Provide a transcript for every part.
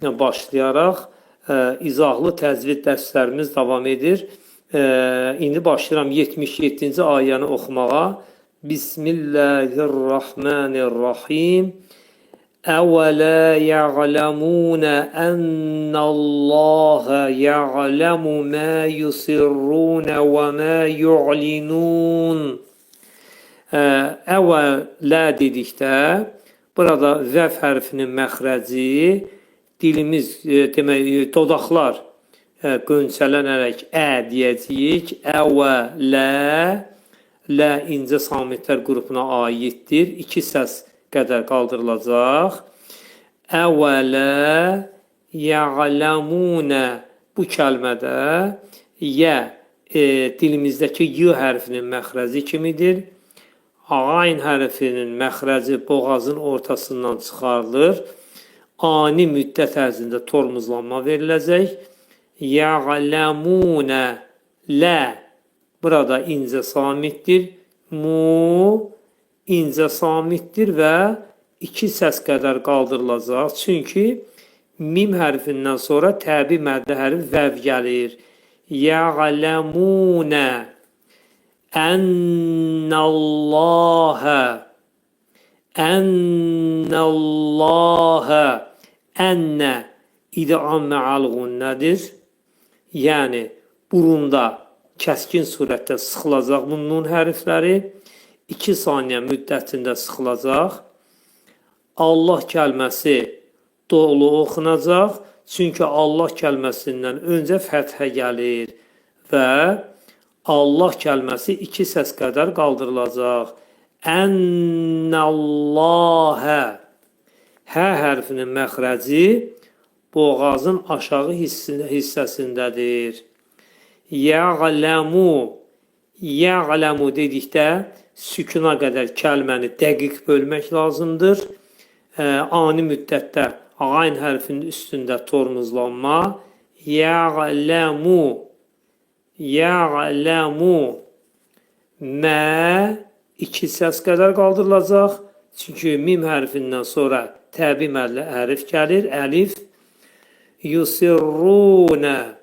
başlayaraq izahlı təcvid dərslərimiz davam edir. İndi başlayıram 77-ci ayəni oxumağa. Bismillahirrahmanirrahim. أَوَلَا يَعْلَمُونَ أَنَّ اللَّهَ يَعْلَمُ مَا يُسِرُّونَ وَمَا يُعْلِنُونَ. Əvvələ dedikdə, burada vəf hərfinin məxrəci, dilimiz, demək, dodaqlar qönçələnərək deyəcəyik. Əvvələ, lə incə samitlər qrupuna aiddir. İki səs qədər qaldırılacaq. Əvvələ ya'ləmunə, bu kəlmədə yə dilimizdəki y hərfinin məxrəci kimidir. Ayn hərfinin məxrəci boğazın ortasından çıxarılır. Ani müddət ərzində tormuzlanma veriləcək. Ya'ləmunə, lə, burada incə samitdir. Mu, incə samitdir və iki səs qədər qaldırılacaq. Çünki mim hərfindən sonra təbi məddə hərfi vəv gəlir. Ya'ləmunə ənnəlləhə, ənnəlləhə, ənnə idğam mə'al gunnədir. Yəni, burunda kəskin surətdə sıxılacaq bu nun hərfləri. 2 saniyə müddətində sıxılacaq. Allah kəlməsi dolu oxunacaq. Çünki Allah kəlməsindən öncə fəthə gəlir və Allah kəlməsi 2 səs qədər qaldırılacaq. Ənnəlləhə, hə hərfinin məxrəci boğazın aşağı hissəsindədir. Ya'ləmu, ya'ləmu dedikdə sükuna qədər kəlməni dəqiq bölmək lazımdır. Ani müddətdə ayn hərfinin üstündə tormuzlanma. Ya'ləmu, ya'ləmu, mə iki səs qədər qaldırılacaq. Çünki mim hərfindən sonra təbi mədlə hərf gəlir, əlif. Yusirrunə,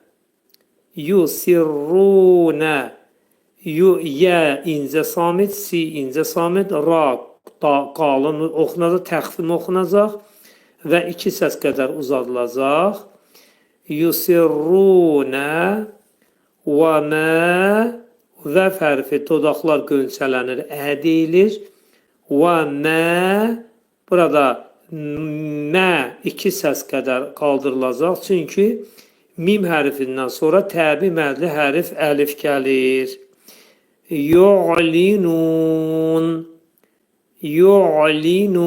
yusirrunə, yə incə samit, si incə samit, ra qalın oxunacaq, təxfif oxunacaq və 2 səs qədər uzadılacaq. Yusirrunə və mə, vəf hərfi dodaqlar qönçələnir, deyilir. Və mə, burada mə 2 səs qədər qaldırılacaq. Çünki mim hərfindən sonra təbi mədli hərf əlif gəlir. Yu'linun, yu'linun,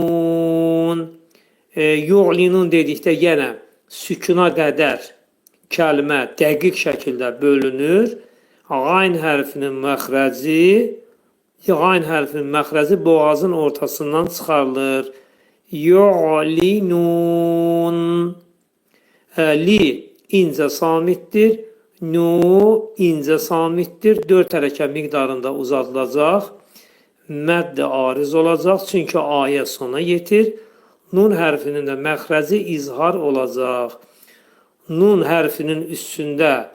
yu'linun dedikdə yenə sükuna qədər kəlmə dəqiq şəkildə bölünür. Ayn hərfinin məxrəci boğazın ortasından çıxarılır. Yu'linun, li incə samitdir. Nu incə samitdir. 4 hərəkə miqdarında uzadılacaq. Mədd ariz olacaq. Çünki ayə sona yetir. Nun hərfinin də məxrəci izhar olacaq. Nun hərfinin üstündə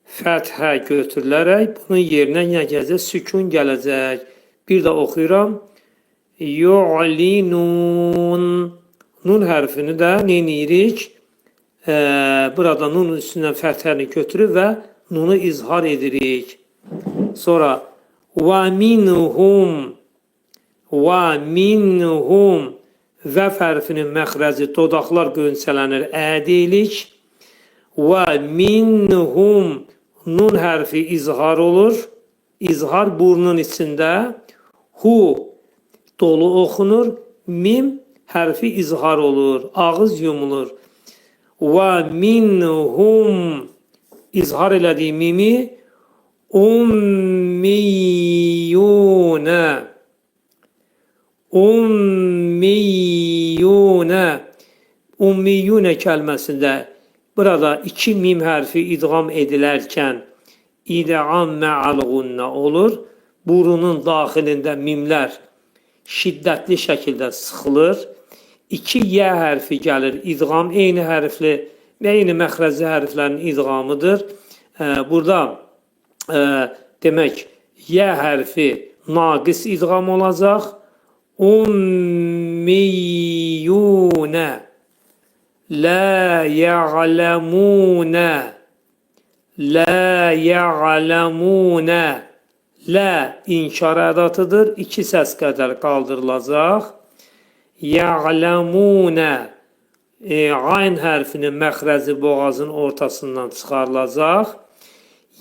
fəthə götürülərək bunun yerinə nə gələcək? Sükun gələcək. Bir də oxuyuram. Yu'linun. Nun hərfini də neynirik? Burada nunun üstündən fəthəni götürür və nunu izhar edirik. Sonra və minhum, və minhum, vəf hərfinin məxrəci dodaqlar qönçələnir, deyilik. Və minhum, nun hərfi izhar olur. İzhar burnun içində. Hu dolu oxunur. Mim hərfi izhar olur. Ağız yumulur. Və minhum, izhar elədiyi mimi, ummiyunə, ummiyunə, ummiyunə kəlməsində burada 2 mim hərfi idğam edilərkən idğam mə'al gunnə olur. Burunun daxilində mimlər şiddətli şəkildə sıxılır. 2 Y hərfi gəlir. İdğam eyni hərfli və eyni məxrəzli hərflərin idğamıdır. Burada demək Y hərfi naqis idğam olacaq. Ummiyunə la ya'lamunə la ya'lamunə la inkar ədatıdır. 2 səs qədər qaldırılacaq. Ya'lamunə ayn hərfinin məxrəzi boğazın ortasından çıxarılacaq.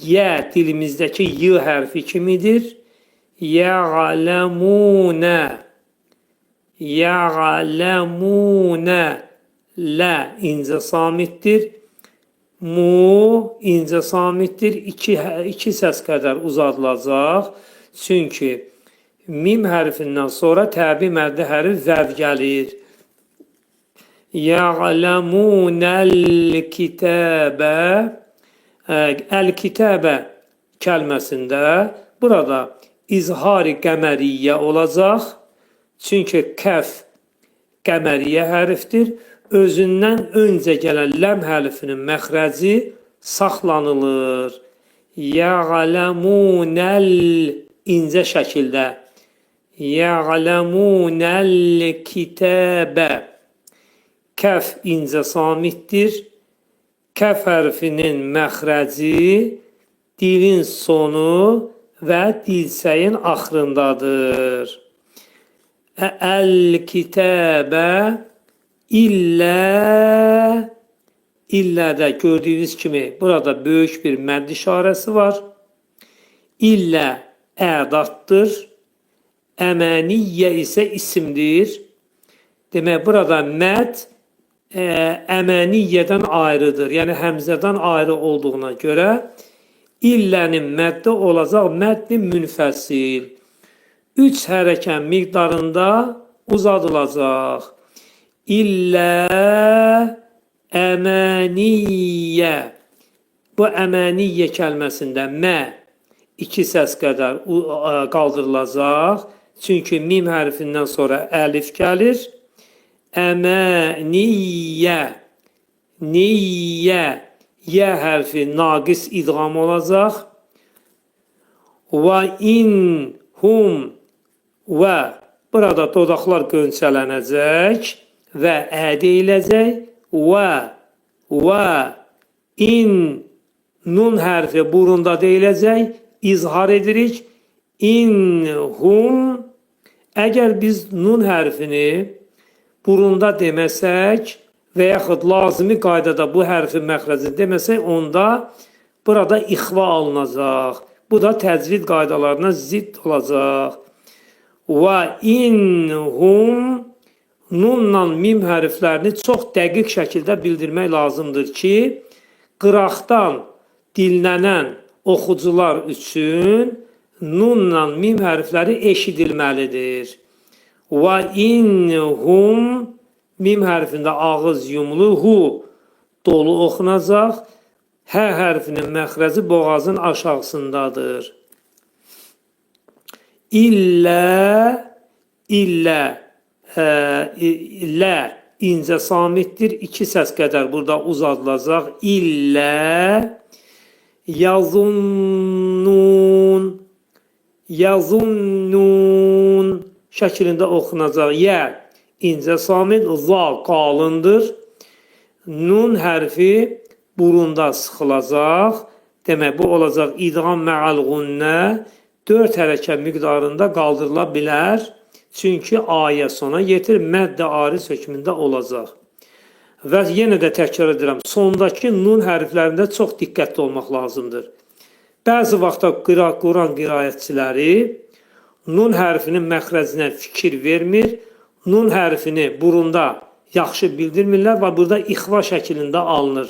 Y dilimizdəki Y hərfi kimidir? Ya'lamunə ya'lamunə la incə samitdir. Mu incə samitdir. 2 səs qədər uzadılacaq. Çünki mim hərfindən sonra təbi məddi hərf vəv gəlir. Ya'lamunəl kitəbə əl-kitəbə kəlməsində burada izhari qəməriyyə olacaq. Çünki kəf qəməriyyə hərfdir. Özündən öncə gələn ləm hərfinin məxrəci saxlanılır. Ya'lamunəl incə şəkildə. Ya'lamunəl kitəbə. Kəf incə samitdir. Kəf hərfinin məxrəci dilin sonu və dilsəyin axırındadır. Əl-kitəbə illədə gördüyünüz kimi burada böyük bir mədd işarəsi var. İllə ədatdır. Əməniyyə isə isimdir. Demək burada mədd əməniyyədən ayrıdır. Yəni həmzədən ayrı olduğuna görə illənin məddi olacaq məddi münfəsil. 3 hərəkən miqdarında uzadılacaq. İllə əməniyyə. Bu əməniyyə kəlməsində mə 2 səs qədər qaldırılacaq. Çünki mim hərfindən sonra əlif gəlir. Əməniyyə. Niyyə. Yə hərfi naqis idğam olacaq. Və in hum və burada dodaqlar qönçələnəcək və ə deyiləcək. Və in nun hərfi burunda deyiləcək. İzhar edirik. İn hum. Əgər biz nun hərfini burunda deməsək və yaxud lazımi qaydada bu hərfin məxrəci deməsək, onda burada ixva alınacaq. Bu da təcvid qaydalarına zidd olacaq. Və inhum nunla mim hərflərini çox dəqiq şəkildə bildirmək lazımdır ki, qıraqdan dinlənən oxucular üçün nunla mim hərfləri eşidilməlidir. Və inhum mim hərfində ağız yumulu, hu dolu oxunacaq. Hə hərfinin məxrəci boğazın aşağısındadır. İllə incə samitdir. 2 səs qədər burada uzadılacaq. İllə yazunnun şəklində oxunacaq. Yə incə samit, za qalındır. Nun hərfi burunda sıxılacaq. Demək, bu olacaq idğam mə'al-gunnə 4 hərəkət miqdarında qaldırıla bilər. Çünki ayə sona yetir, mədd-i aris hökmündə olacaq. Və yenə də təkrar edirəm, sondakı nun hərflərində çox diqqətli olmaq lazımdır. Bəzi vaxtda Quran qiraətçiləri nun hərfinin məxrəcinə fikir vermir, nun hərfini burunda yaxşı bildirmirlər və burada ixva şəklində alınır.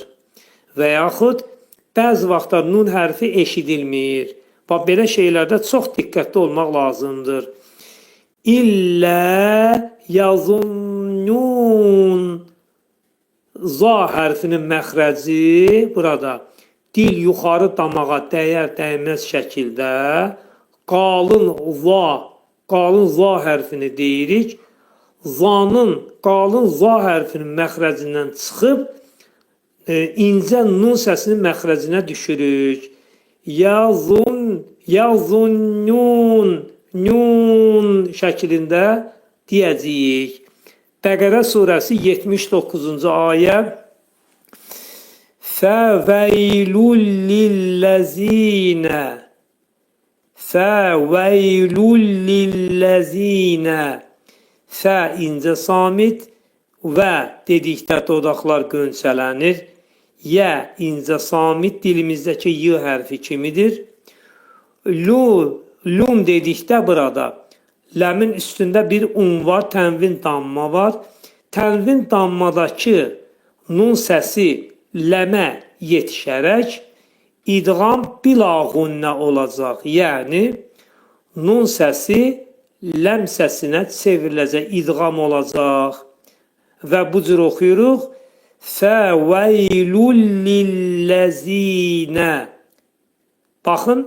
Və yaxud bəzi vaxtlar nun hərfi eşidilmir. Və belə şeylərdə çox diqqətli olmaq lazımdır. İllə yazunnun. Za hərfinin məxrəci burada dil yuxarı damağa dəyər-dəyməz şəkildə qalın za hərfini deyirik. zanın, qalın za hərfinin məxrəcindən çıxıb incə nun səsinin məxrəcinə düşürük. Yazunnun, nun şəklində deyəcəyik. Bəqərə surəsi 79-cu ayə. Fəveylul lilləzinə Fə incə samit və dedikdə dodaqlar qönçələnir. Yə incə samit dilimizdəki y hərfi kimidir. Lum dedikdə burada ləmin üstündə bir var, tənvin damma var. Tənvin dammadakı nun səsi ləmə yetişərək idğam bilağunnə olacaq. Yəni, nun səsi ləm səsinə çevriləcək, idğam olacaq. Və bu cür oxuyuruq. Fəveylul lilləzinə. Baxın,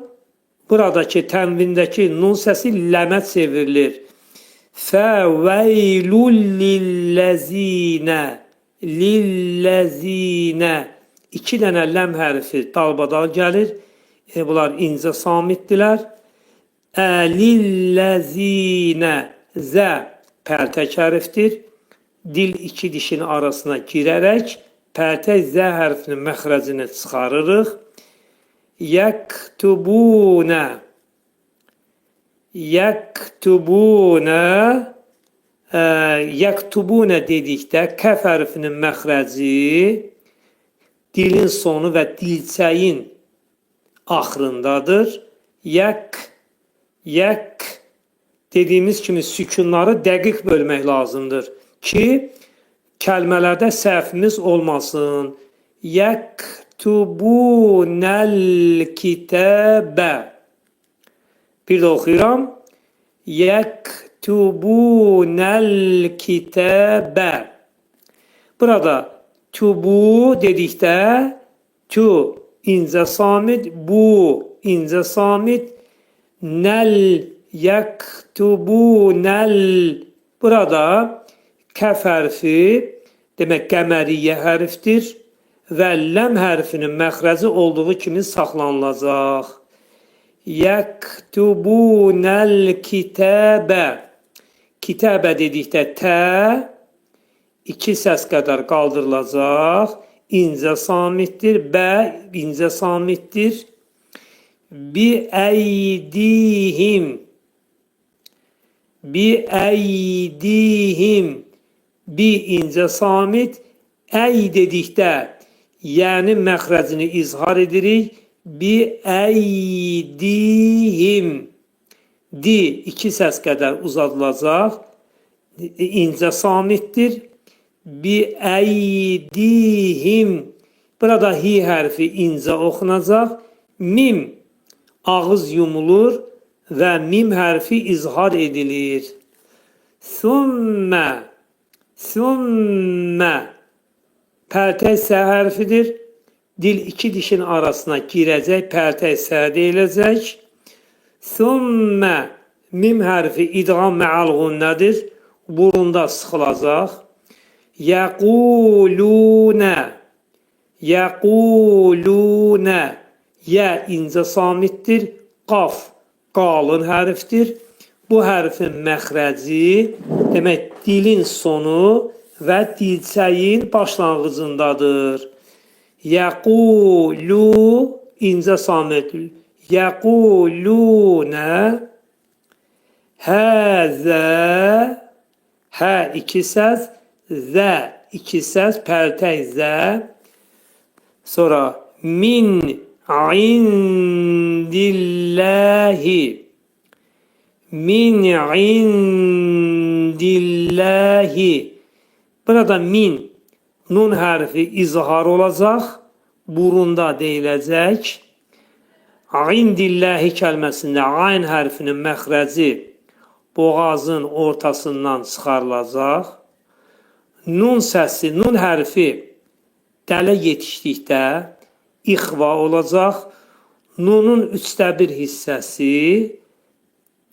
buradakı tənvindəki nun səsi ləmə çevrilir. Fəveylul lilləzinə. 2 dənə ləm hərfi dalbadal gəlir. Bunlar incə samitdilər. Lilləzinə. Zə pərtək hərfdir. Dil 2 dişin arasına girərək pərtək zə hərfinin məxrəcini çıxarırıq. Yaktubunə dedikdə kəf hərfinin məxrəci dilin sonu və dilçəyin axırındadır. Yak dediyimiz kimi sükunları dəqiq bölmək lazımdır ki, kəlmələrdə səhvimiz olmasın. Yaktubunəl kitəbə. Bir də oxuyuram. Yaktubunəl kitəbə. Burada tubu dedikdə tu incə samit, bu incə samit, nəl yaktubunəl. Burada kəf hərfi demək qəməriyyə hərfdir və ləm hərfinin məxrəci olduğu kimi saxlanılacaq. Yaktubunəl kitəbə. Kitəbə dedikdə tə 2 səs qədər qaldırılacaq. İncə samitdir. Bə incə samitdir. Biəydihim. Bi incə samit. Əy dedikdə yəni məxrəcini izhar edirik. Biəydihim. Di 2 səs qədər uzadılacaq. İncə samitdir. Biəydihim. Burada hi hərfi incə oxunacaq. Mim ağız yumulur və mim hərfi izhar edilir. Sümmə pərtək sə hərfidir. Dil 2 dişin arasına girəcək, pərtək sə deyiləcək. Sümmə mim hərfi idğam mə'al-gunnədir. Burunda sıxılacaq. Yəqulunə. Yə incə samitdir. Qaf qalın hərfdir. Bu hərfin məxrəci demək dilin sonu və dilçəyin başlanğıcındadır. Yəqulu incə samitdir. Yəqulunə. Həzə. Hə 2 səs. Zə 2 səs. Pərtək zə. Sonra min indillahi. Min indillahi. Burada min nun hərfi izhar olacaq. Burunda deyiləcək. İndillahi kəlməsində ayn hərfinin məxrəci boğazın ortasından çıxarılacaq. Nun səsi, nun hərfi dələ yetişdikdə ixva olacaq. Nunun 1/3 hissəsi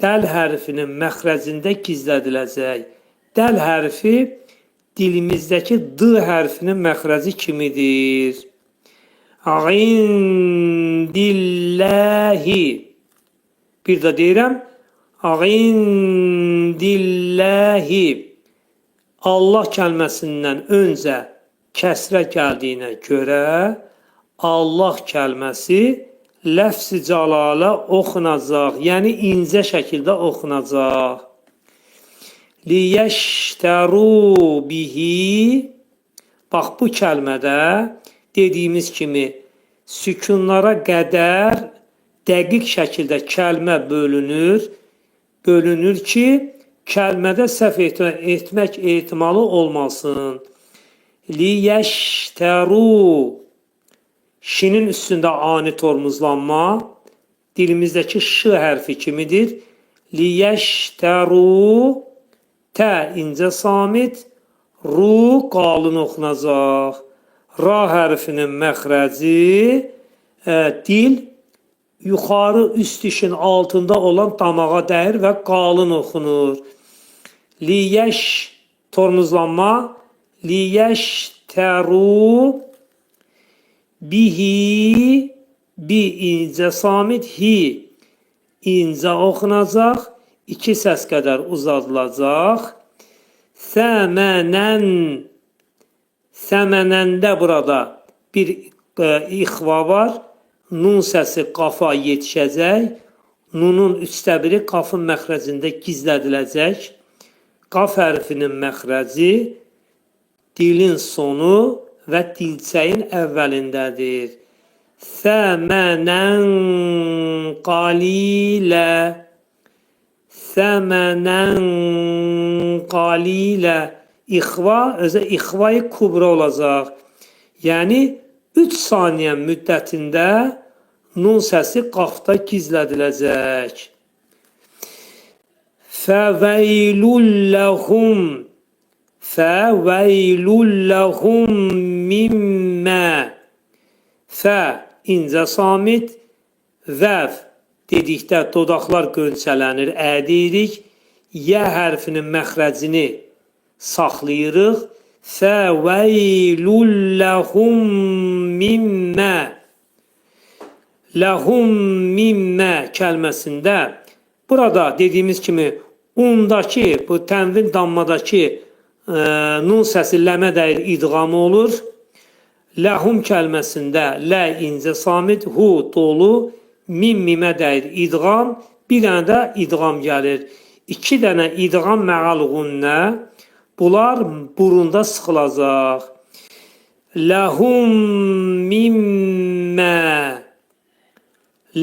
dəl hərfinin məxrəcində gizlədiləcək. Dəl hərfi dilimizdəki D hərfinin məxrəci kimidir. İndilləhi. Bir də deyirəm. İndilləhi. Allah kəlməsindən öncə kəsrə gəldiyinə görə Allah kəlməsi ləfz-i cəlalə oxunacaq. Yəni incə şəkildə oxunacaq. Liyəştəru bihi. Bax bu kəlmədə dediyimiz kimi sükunlara qədər dəqiq şəkildə kəlmə bölünür. Bölünür ki, kəlmədə səhv etmək ehtimalı olmasın. Liyəştəru. Şinin üstündə ani tormuzlanma. Dilimizdəki ş hərfi kimidir. Liyəştəru. Tə incə samit. Ru qalın oxunacaq. Ra hərfinin məxrəci dil yuxarı üst dişin altında olan damağa dəyir və qalın oxunur. Liyəş tormuzlanma. Liyəştəru bihi. Bi incə samit. Hi incə oxunacaq. İki səs qədər uzadılacaq. Səmənən. Səmənəndə burada bir ixva var. Nun səsi qafa yetişəcək. Nunun üçdə biri qafın məxrəcində gizlədiləcək. Qaf hərfinin məxrəci dilin sonu və dilçəyin əvvəlindədir. Səmənən qalilə. Səmənən qalilə. İxva, özə ixva-i kubra olacaq. Yəni 3 saniyə müddətində nun səsi qafda gizlədiləcək. Fəvəylülləhum. Fəvəylülləhum mimmə. Fə incə samit. Vəv dedikdə dodaqlar qönçələnir, ədirik. Yə hərfinin məxrəcini saxlayırıq. Fəvəylülləhum mimmə. Ləhum mimmə kəlməsində burada dediyimiz kimi undakı, bu tənvin dammadakı nun səsi ləmə dəyir idğamı olur. Ləhum kəlməsində lə incə samit, hu dolu, mimə dəyir idğam, bir dənə də idğam gəlir. 2 dənə idğam məğalğunnə. Bunlar burunda sıxılacaq. Ləhum mimmə.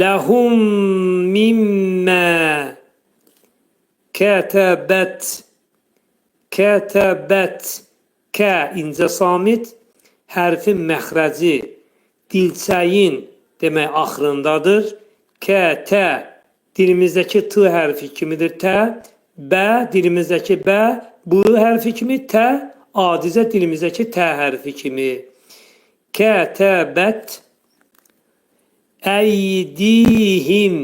Ləhum mimmə. Kətəbət. Kətəbət. Kə incə samit. Hərfin məxrəci dilçəyin demək axırındadır. Kətə dilimizdəki t hərfi kimidir tə. Bə dilimizdəki bə. Bu hərfi kimi tə, adicə dilimizdəki tə hərfi kimi. Kətəbət. Əydihim.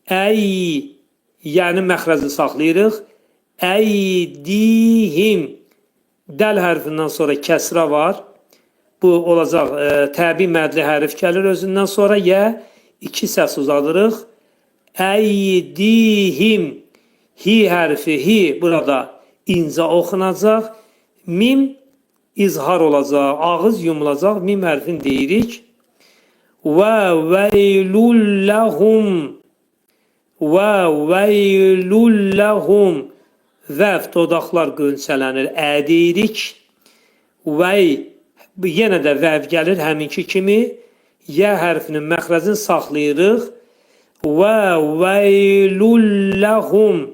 Əy, yəni məxrəzi saxlayırıq. Əydihim. Dəl hərfindən sonra kəsra var. Bu olacaq, təbi mədli hərf gəlir özündən sonra. Yə, 2 səs uzadırıq. Əydihim. Hi hərfi, hi burada incə oxunacaq. Mim izhar olacaq, ağız yumulacaq. Mim hərfini deyirik. Və vəylulləhum. Və vəylulləhum. Vəv dodaqlar qönçələnir, ə deyirik. Vəy, yenə də vəv gəlir həminki kimi. Yə hərfinin məxrəcini saxlayırıq. Və vəylulləhum.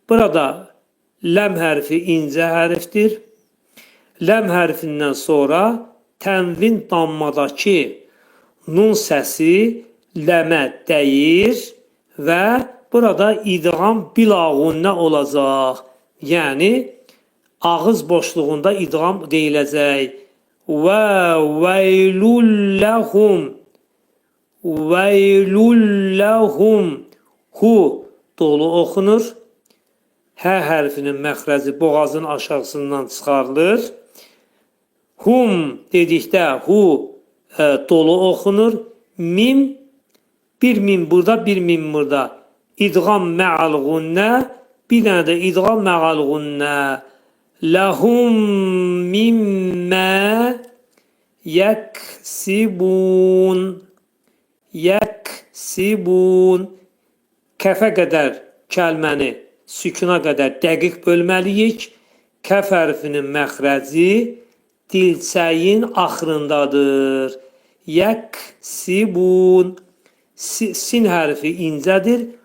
Burada ləm hərfi incə hərfdir. Ləm hərfindən sonra tənvin dammadakı nun səsi ləmə dəyir və burada idğam bilağunnə olacaq. Yəni ağız boşluğunda idğam deyiləcək. Və vəylulləhum. Vəylulləhum. Hu dolu oxunur. H hərfinin məxrəci boğazın aşağısından çıxarılır. Hum dedikdə hu dolu oxunur. Mim, bir mim burada, bir mim burada. İdğam mə'al gunnə, bir dənə də idğam mə'al gunnə. Lahum mimmə yəksibun. Yəksibun. Kəfə qədər kəlməni sükuna qədər dəqiq bölməliyik. Kəf hərfinin məxrəci dilçəyin axırındadır. Yəksibun. Sin hərfi incədir.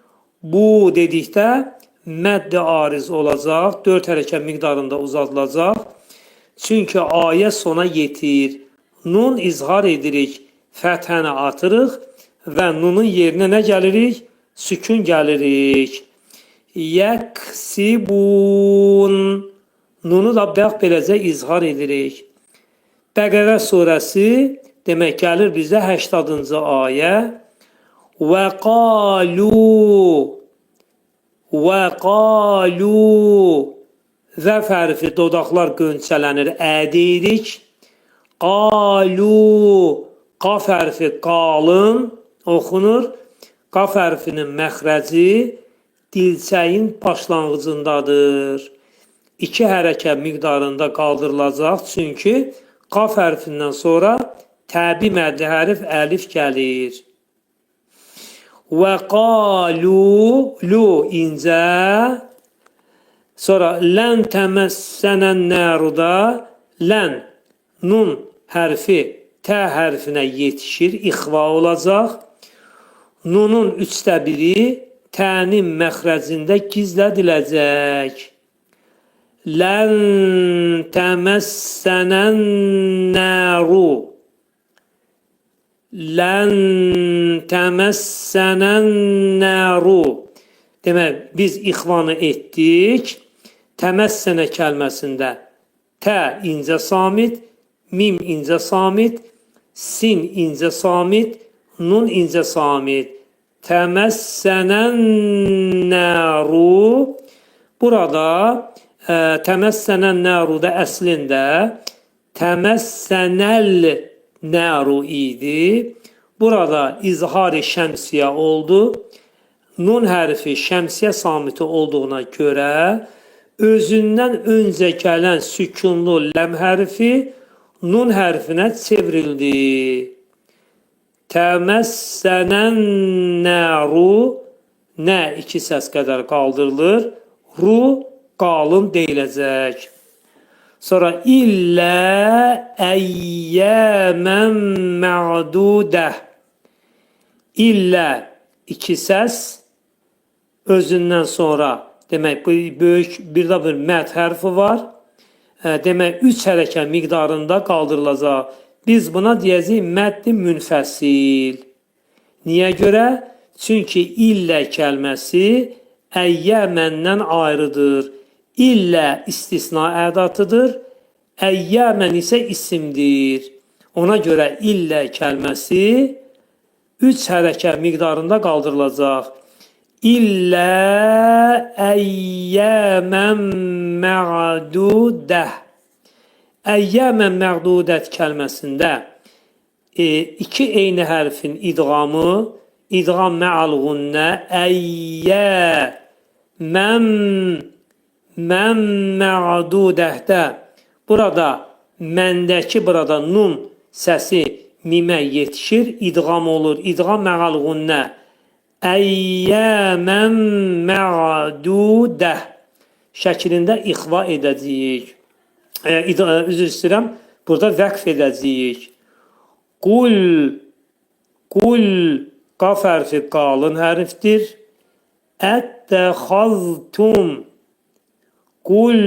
Bu dedikdə mədd ariz olacaq. 4 hərəkət miqdarında uzadılacaq. Çünki ayə sona yetir. Nun izhar edirik. Fəthəni atırıq və nunun yerinə nə gəlirik? Sükun gəlirik. Yəksibun. Nunu da bəx beləcə izhar edirik. Bəqərə surəsi demək gəlir bizə 80-cı ayə. Və qalu zəf hərfi dodaqlar qönçələnir, deyirik. Qalu qaf hərfi qalın oxunur. Qaf hərfinin məxrəci dilçəyin başlanğıcındadır. 2 hərəkət miqdarında qaldırılacaq. Çünki qaf hərfindən sonra təbi məddi hərf əlif gəlir. Və qalu, lu incə. Sonra lən təməssənən nəruda, lən, nun hərfi tə hərfinə yetişir, ixva olacaq. Nunun 1/3 tənin məxrəcində gizlədiləcək. Lən təməssənən nəru. Lən təməssənən nəru. Demək, biz ixvanı etdik. Təməssənə kəlməsində tə incə samit, mim incə samit, sin incə samit, nun incə samit. Təməssənən nəru. Burada təməssənən nəruda əslində təməssənəl nəru idi. Burada izhar-ı şəmsiyə oldu. Nun hərfi şəmsiyə samiti olduğuna görə özündən öncə gələn sükunlu ləm hərfi nun hərfinə çevrildi. Təməssənən nəru, nə 2 səs qədər qaldırılır, ru qalın deyiləcək. Sonra illə əyyəmən mə'dudə. İllə 2 səs özündən sonra, demək böyük bir məd hərfi var. Demək 3 hərəkət miqdarında qaldırılacaq. Biz buna deyəcəyik məddi münfəsil. Niyə görə? Çünki illə kəlməsi əyyəməndən ayrıdır. İllə istisna ədatıdır. Əyyəmən isə isimdir. Ona görə illə kəlməsi 3 hərəkət miqdarında qaldırılacaq. İllə əyyəmən mə'dudə. Əyyəmən mə'dudət kəlməsində 2 eyni hərfin idğamı, idğam mə'al gunnə, əyyəmən mə'dudətdə. Burada məndəki burada nun səsi mimə yetişir, idğam olur. İdğam mə'al gunnə. Əyyəmən mə'dudə şəklində ixva edəcəyik. Üzr istəyirəm, burada vəqf edəcəyik. Qul, qaf hərfi qalın hərfdir. Ətəxaztum, qul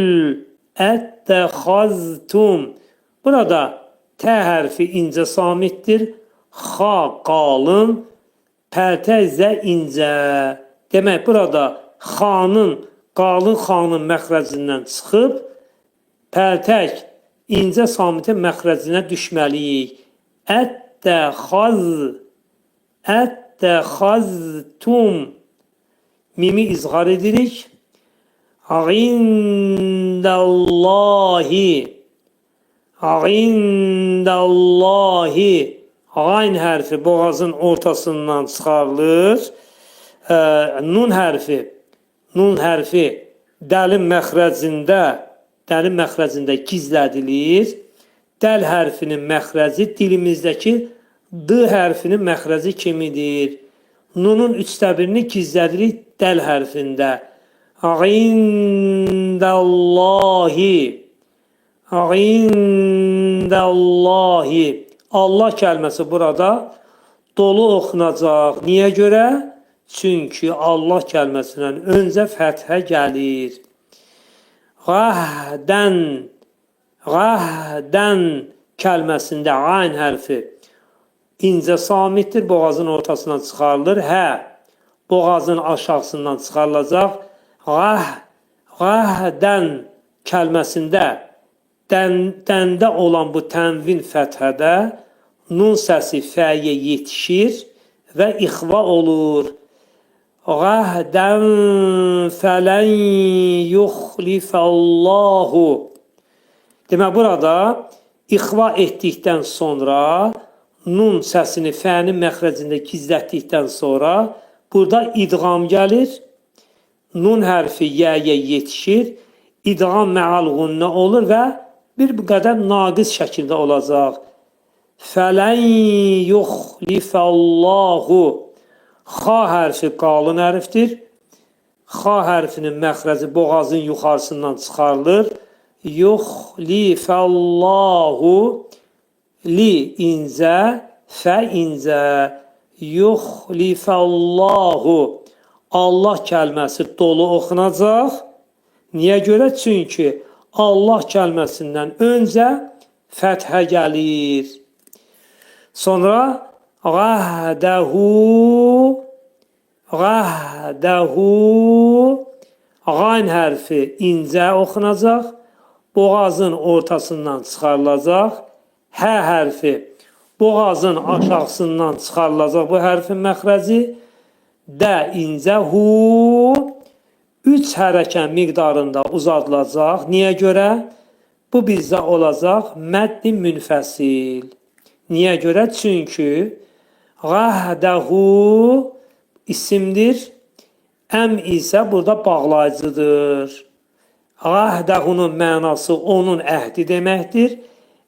ətəxaztum. Burada tə hərfi incə samitdir. Xa qalın, pəltə zə incə. Demək, burada xanın, qalın xanın məxrəcindən çıxıb, pəltək incə samitin məxrəcinə düşməliyik. Ətəxaztum. Mimi izhar edirik. İndallahi. İndallahi. Ayn hərfi boğazın ortasından çıxarılır. Nun hərfi dəlin məxrəcində gizlədilir. Dəl hərfinin məxrəci dilimizdəki D hərfinin məxrəci kimidir. Nunun 1/3 gizlədirik dəl hərfində. İndallahi. İndallahi. Allah kəlməsi burada dolu oxunacaq. Niyə görə? Çünki Allah kəlməsindən öncə fəthə gəlir. Qəhdən kəlməsində ayn hərfi incə samitdir, boğazın ortasından çıxarılır. Hə, boğazın aşağısından çıxarılacaq. Qəhdən kəlməsində dəndə olan bu tənvin fəthədə nun səsi fəyə yetişir və ixva olur. Qəhdən fələn yuxlifəllahu. Demək, burada ixva etdikdən sonra nun səsini fənin məxrəcində gizlətdikdən sonra burada idğam gəlir. Nun hərfi yəyə yetişir. İdğam məal ğunnə olur və bir qədər naqis şəkildə olacaq. Fələn yuxlifəllahu. Xa hərfi qalın hərfdir. Xa hərfinin məxrəci boğazın yuxarısından çıxarılır. Yuxlifəllahu. Li incə, fə incə. Yuxlifəllahu. Allah kəlməsi dolu oxunacaq. Niyə görə? Çünki Allah kəlməsindən öncə fəthə gəlir. Sonra qəhdəhu. Qayn hərfi incə oxunacaq. Boğazın ortasından çıxarılacaq. Hə hərfi boğazın aşağısından çıxarılacaq. Bu hərfin məxrəci. Də incə hu. 3 hərəkət miqdarında uzadılacaq. Niyə görə? Bu bizdə olacaq məddi münfəsil. Niyə görə? Çünki qəhdəhu isimdir. Əm isə burada bağlayıcıdır. Qəhdəhunun mənası onun əhdi deməkdir.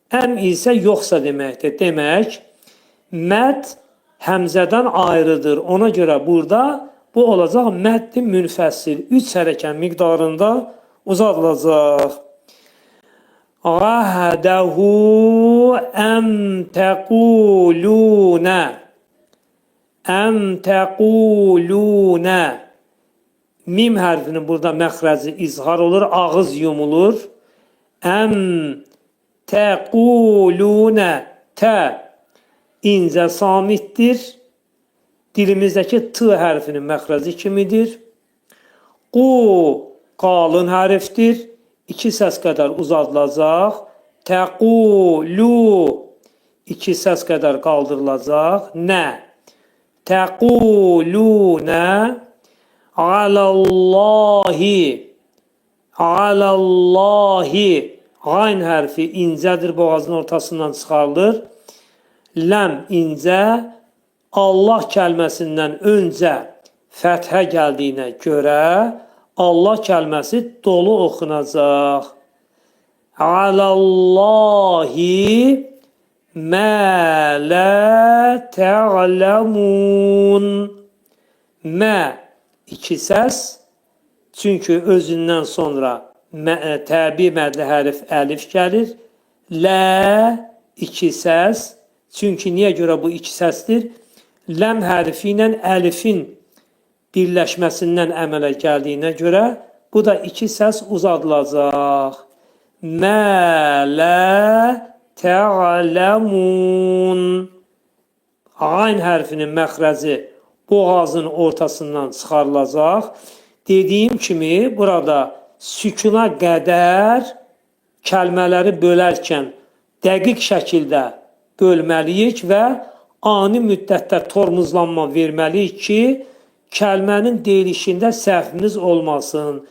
Əm isə yoxsa deməkdir. Demək, məd həmzədən ayrıdır. Ona görə burada bu olacaq məddi münfəsil. 3 hərəkət miqdarında uzadılacaq. Qəhdəhu əm təqulunə. Əm təqulunə. Mim hərfinin burada məxrəci izhar olur, ağız yumulur. Əm təqulunə. Tə incə samitdir. Dilimizdəki t hərfinin məxrəci kimidir. Qu qalın hərfdir. 2 səs qədər uzadılacaq. Təqulu 2 səs qədər qaldırılacaq. Nə? Təqulunə alallahi. Alallahi. Qayn hərfi incədir, boğazın ortasından çıxarılır. Ləm incə. Allah kəlməsindən öncə fəthə gəldiyinə görə Allah kəlməsi dolu oxunacaq. Alallahi mə lə tə'ləmun. Mə 2 səs. Çünki özündən sonra təbi mədli hərf əlif gəlir. Lə 2 səs. Çünki niyə görə bu 2 səsdir? Ləm hərfi ilə əlifin birləşməsindən əmələ gəldiyinə görə bu da 2 səs uzadılacaq. Mə lə tə'ləmun. Ayn hərfinin məxrəci boğazın ortasından çıxarılacaq. Dediyim kimi burada sükuna qədər kəlmələri bölərkən dəqiq şəkildə bölməliyik və ani müddətdə tormuzlanma verməliyik ki, kəlmənin deyilişində səhvimiz olmasın.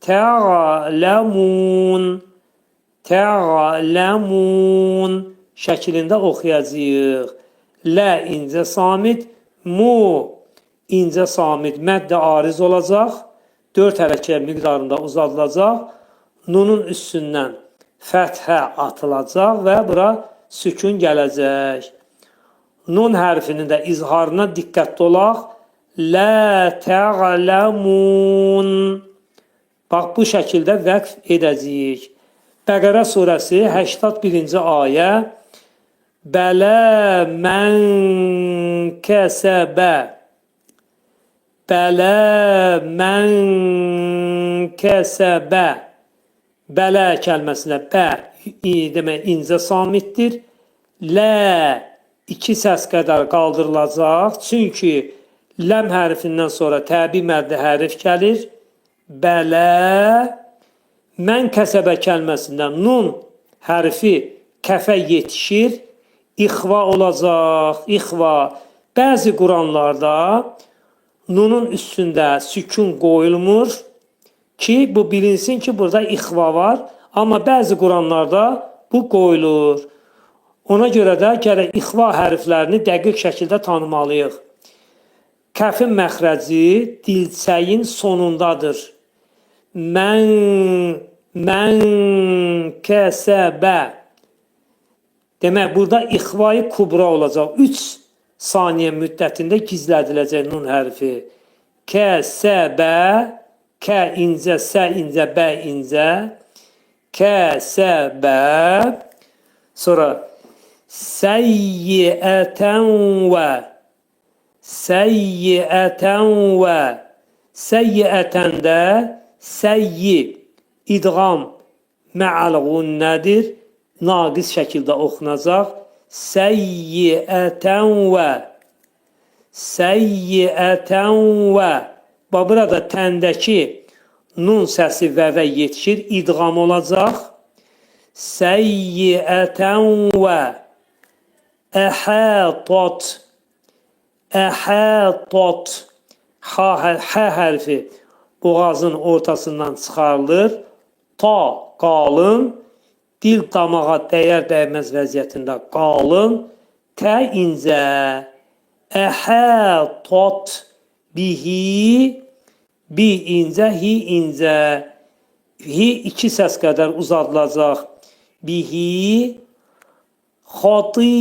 Tə'ləmun. Tə'ləmun şəklində oxuyacağıq. Lə incə samit, mu incə samit mədd ariz olacaq. 4 hərəkə miqdarında uzadılacaq. Nunun üstündən fəthə atılacaq və bura sükun gələcək. Nun hərfinin də izharına diqqətli olaq. Lə tə'ləmun. Bax, bu şəkildə vəqf edəcəyik. Bəqərə surəsi 81-ci ayə. Bələ mən kəsəbə. Bələ mən kəsəbə. Bələ kəlməsinə bə demək incə samitdir. Lə 2 səs qədər qaldırılacaq. Çünki ləm hərfindən sonra təbi məddi hərf gəlir. Bələ. Mən kəsəbə kəlməsində nun hərfi kəfə yetişir. İxva olacaq. İxva. Bəzi Quranlarda nunun üstündə sükun qoyulmur ki, bu bilinsin ki, burada ixva var. Amma bəzi Quranlarda bu qoyulur. Ona görə də gərək ixva hərflərini dəqiq şəkildə tanımalıyıq. Kəfin məxrəci dilçəyin sonundadır. Mən kəsəbə. Demək, burada ixva-i kubra olacaq. 3 saniyə müddətində gizlədiləcək nun hərfi. Kəsəbə. Kə incə, sə incə, bə incə. Kəsəbə. Sonra səyyiətən və. Səyyiətən və. Səyyiətən də səyyi idğam mə'al gunnədir. Naqis şəkildə oxunacaq. Səyyiətən və. Səyyiətən və. Burada təndəki nun səsi vəvə yetişir. İdğam olacaq. Səyyiətən və. Əhətot. Əhətot. Hə hərfi boğazın ortasından çıxarılır. Ta qalın. Dil damağa dəyər-dəyməz vəziyyətində qalın. Tə incə. Əhətot bihi. Bi incə, hi incə. Hi 2 səs qədər uzadılacaq. Bihi. Xatiətuhu.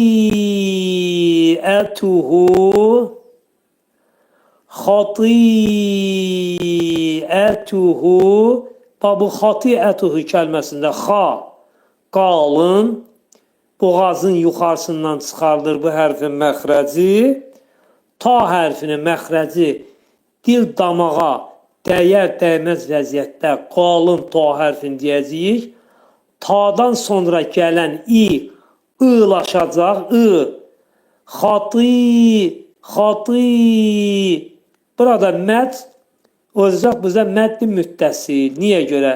Xatiətuhu. Bu xatiətuhu kəlməsində xa qalın, boğazın yuxarısından çıxarılır bu hərfin məxrəci. Ta hərfinin məxrəci dil damağa dəyər-dəyməz vəziyyətdə qalın ta hərfini deyəcəyik. Ta'dan sonra gələn i ılaşacaq. Xati. Burada məd olacaq bizə mədd-i müttəsil. Niyə görə?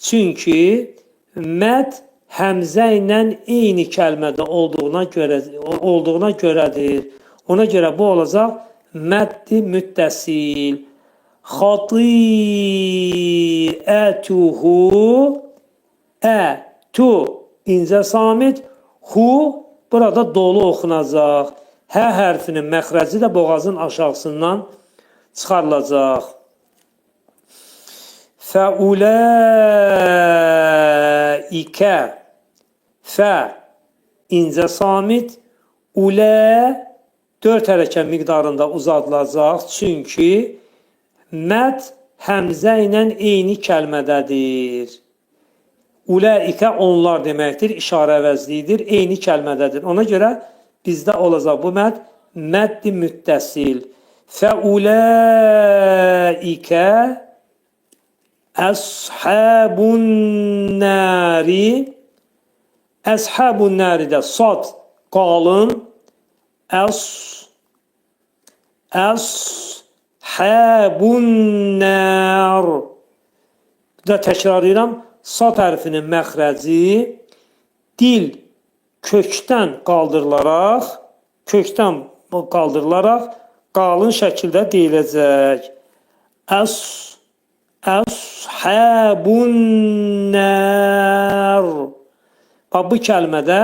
Çünki məd həmzə ilə eyni kəlmədə olduğuna görədir. Ona görə bu olacaq mədd-i müttəsil. Xatiətuhu. Tu incə samit. Hu burada dolu oxunacaq. Hə hərfinin məxrəci də boğazın aşağısından çıxarılacaq. Fəuləikə. Fə incə samit. Ulə 4 hərəkə miqdarında uzadılacaq. Çünki məd həmzə ilə eyni kəlmədədir. Uləikə onlar deməkdir. İşarə əvəzliyidir. Eyni kəlmədədir. Ona görə bizdə olacaq bu məd mədd-i müttəsil. Fəuləikə əshəbun nəri. Əshəbun nəri də sad qalın. Əshəbun nər. Bir də təkrar edirəm. Sad hərfinin məxrəci dil kökdən qaldırılaraq qalın şəkildə deyiləcək. Əshabun nar. Bax, bu kəlmədə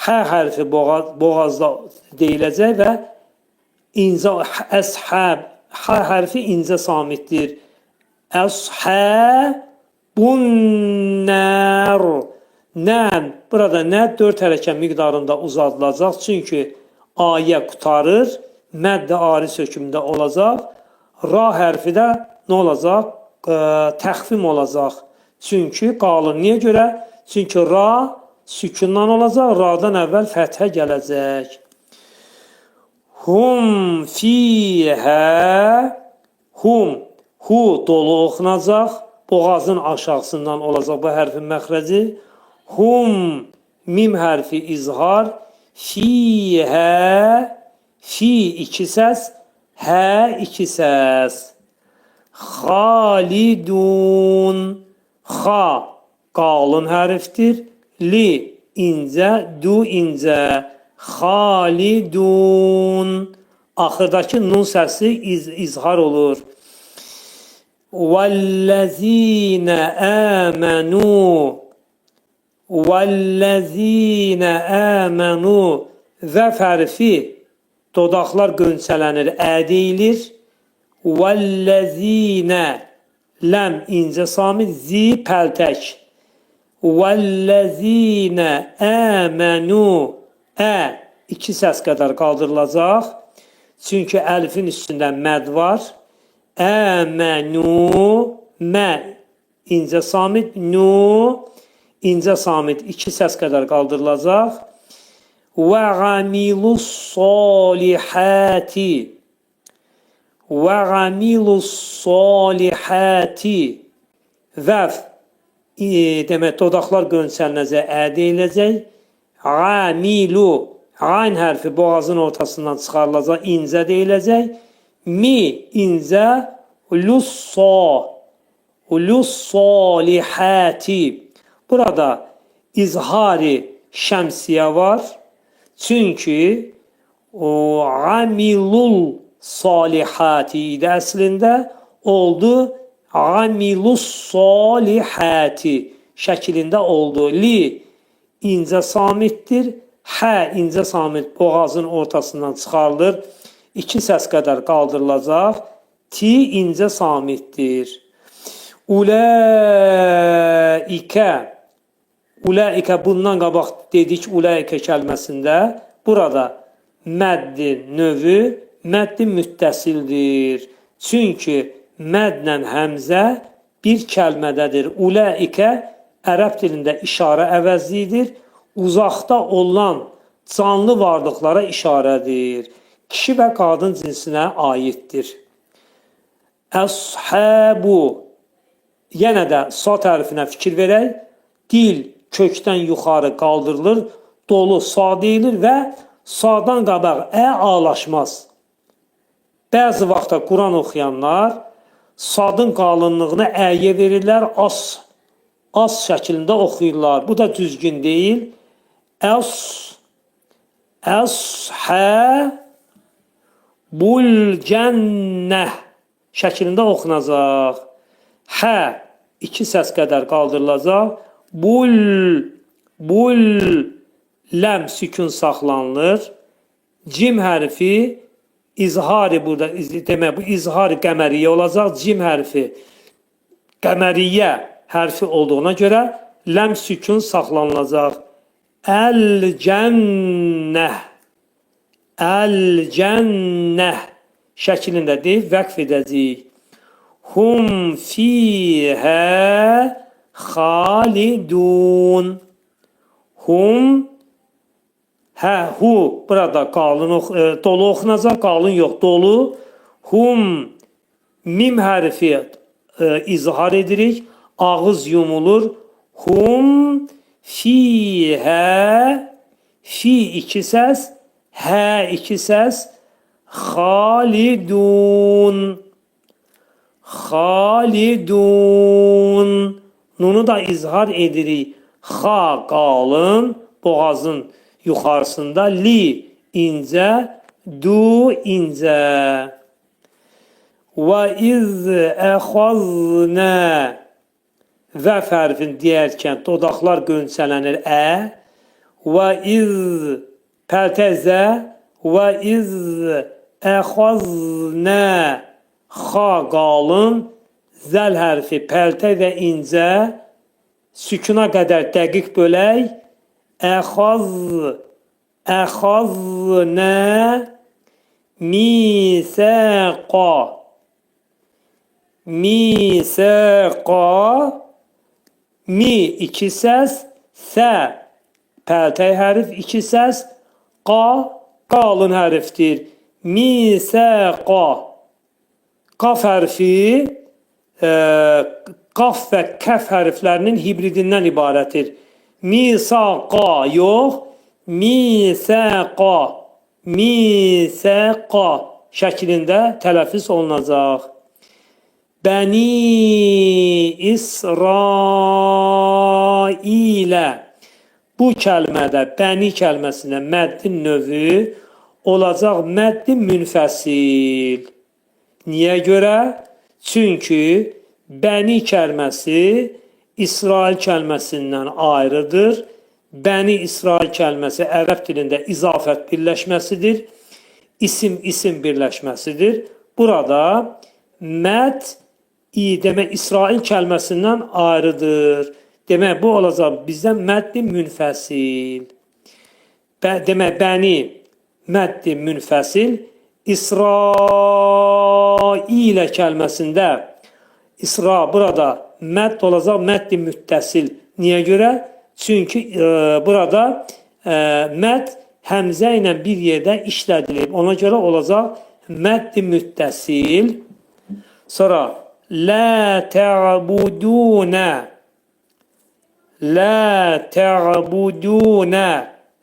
hə hərfi boğazda deyiləcək və incə əshab, hə hərfi incə samitdir. Əshabun nar. Nən, burada nə 4 hərəkət miqdarında uzadılacaq, çünki ayə qutarır, mədd aris hökmündə olacaq. Ra hərfi də nə olacaq? Təxfim olacaq. Çünki qalın. Niyə görə? Çünki ra sükundan olacaq, radan əvvəl fəthə gələcək. Hum fiyhə, hum, hu dolu oxunacaq, boğazın aşağısından olacaq bu hərfin məxrəci. Hum, mim hərfi izhar, fiyhə, fi 2 səs, hə 2 səs. Xalidun, xa qalın hərfdir, li incə, du incə. Xalidun, axırdakı nun səsi izhar olur. Vəllezine əmənu, vəllezine əmənu, vəf hərfi dodaqlar qönçələnir, ə deyilir. Vəllezine, ləm incə samit, zi pəltək. Vəllezine əmənu, ə 2 səs qədər qaldırılacaq. Çünki əlifin üstündə məd var. Əmənu, mə incə samit, nu incə samit 2 səs qədər qaldırılacaq. Və amilus salihati, və amilus salihati, vəf demək dodaqlar qönçələnəcək, ə deyiləcək. Amilu, ayn hərfi boğazın ortasından çıxarılacaq, incə deyiləcək. Mi incə, lussalihati. Burada izhari şəmsiyə var. Çünki amilul salihati idi əslində, oldu amilus salihati şəklində oldu. Li incə samitdir. Hə incə samit boğazın ortasından çıxarılır. 2 səs qədər qaldırılacaq. Ti incə samitdir. Uləikə. Uləikə bundan qabaq dedik uləikə kəlməsində. Burada məddin növü mədd müttəsildir. Çünki məddlə həmzə bir kəlmədədir. Uləikə ərəb dilində işarə əvəzlidir. Uzaqda olan canlı varlıqlara işarədir. Kişi və qadın cinsinə aiddir. Əshabu. Yenə də sad hərfinə fikir verək. Dil kökdən yuxarı qaldırılır. Dolu sa deyilir və sadan qabaq ə alaşmaz. Bəzi vaxtda Quran oxuyanlar sadın qalınlığını əyə verirlər, az şəklində oxuyurlar. Bu da düzgün deyil. Əshəbul cənnəh şəklində oxunacaq. Hə 2 səs qədər qaldırılacaq. Bul ləm sükun saxlanılır. Cim hərfi izhari burada demək bu izhari qəməriyyə olacaq. Cim hərfi qəməriyyə hərfi olduğuna görə ləm sükun saxlanılacaq. Əl-cənnəh, əl-cənnəh şəklində deyib vəqf edəcəyik. Hum fiyhə xalidun. Hum, hə, hu burada qalın, dolu oxunacaq, qalın yox, dolu. Hum, mim hərfi izhar edirik, ağız yumulur. Hum fiyhə, fi 2 səs, hə 2 səs, xalidun, xalidun. Nunu da izhar edirik. Xa qalın, boğazın yuxarısında, li incə, du incə. Və iz əxazna vəf hərfini deyərkən dodaqlar qönçələnir və iz pəltəzə və iz əxazna xa qalın zəl hərfi pəltə və incə sükuna qədər dəqiq bölək əxazna misəqa mi iki səs, sə pəltəy hərf iki səs, qalın hərfdir. Misəqa. Qaf hərfi qaf və kəf hərflərinin hibridindən ibarətdir. Misaqa yox, misəqa. Misəqa şəklində tələffüz olunacaq. Bəni İsrailə. Bu kəlmədə, bəni kəlməsində məddin növü olacaq məddi münfəsil. Niyə görə? Çünki bəni kəlməsi İsrail kəlməsindən ayrıdır. Bəni İsrail kəlməsi ərəb dilində izafət birləşməsidir. İsim birləşməsidir. Burada məd demək İsrail kəlməsindən ayrıdır. Demək bu olacaq bizdən məddi münfəsil. Demək bəni məddi münfəsil. İsrailə kəlməsində İsra burada mədd olacaq məddi müttəsil. Niyə görə? Çünki burada mədd həmzə ilə bir yerdə işlədilib. Ona görə olacaq məddi müttəsil. Sonra la ta'buduna. La ta'buduna.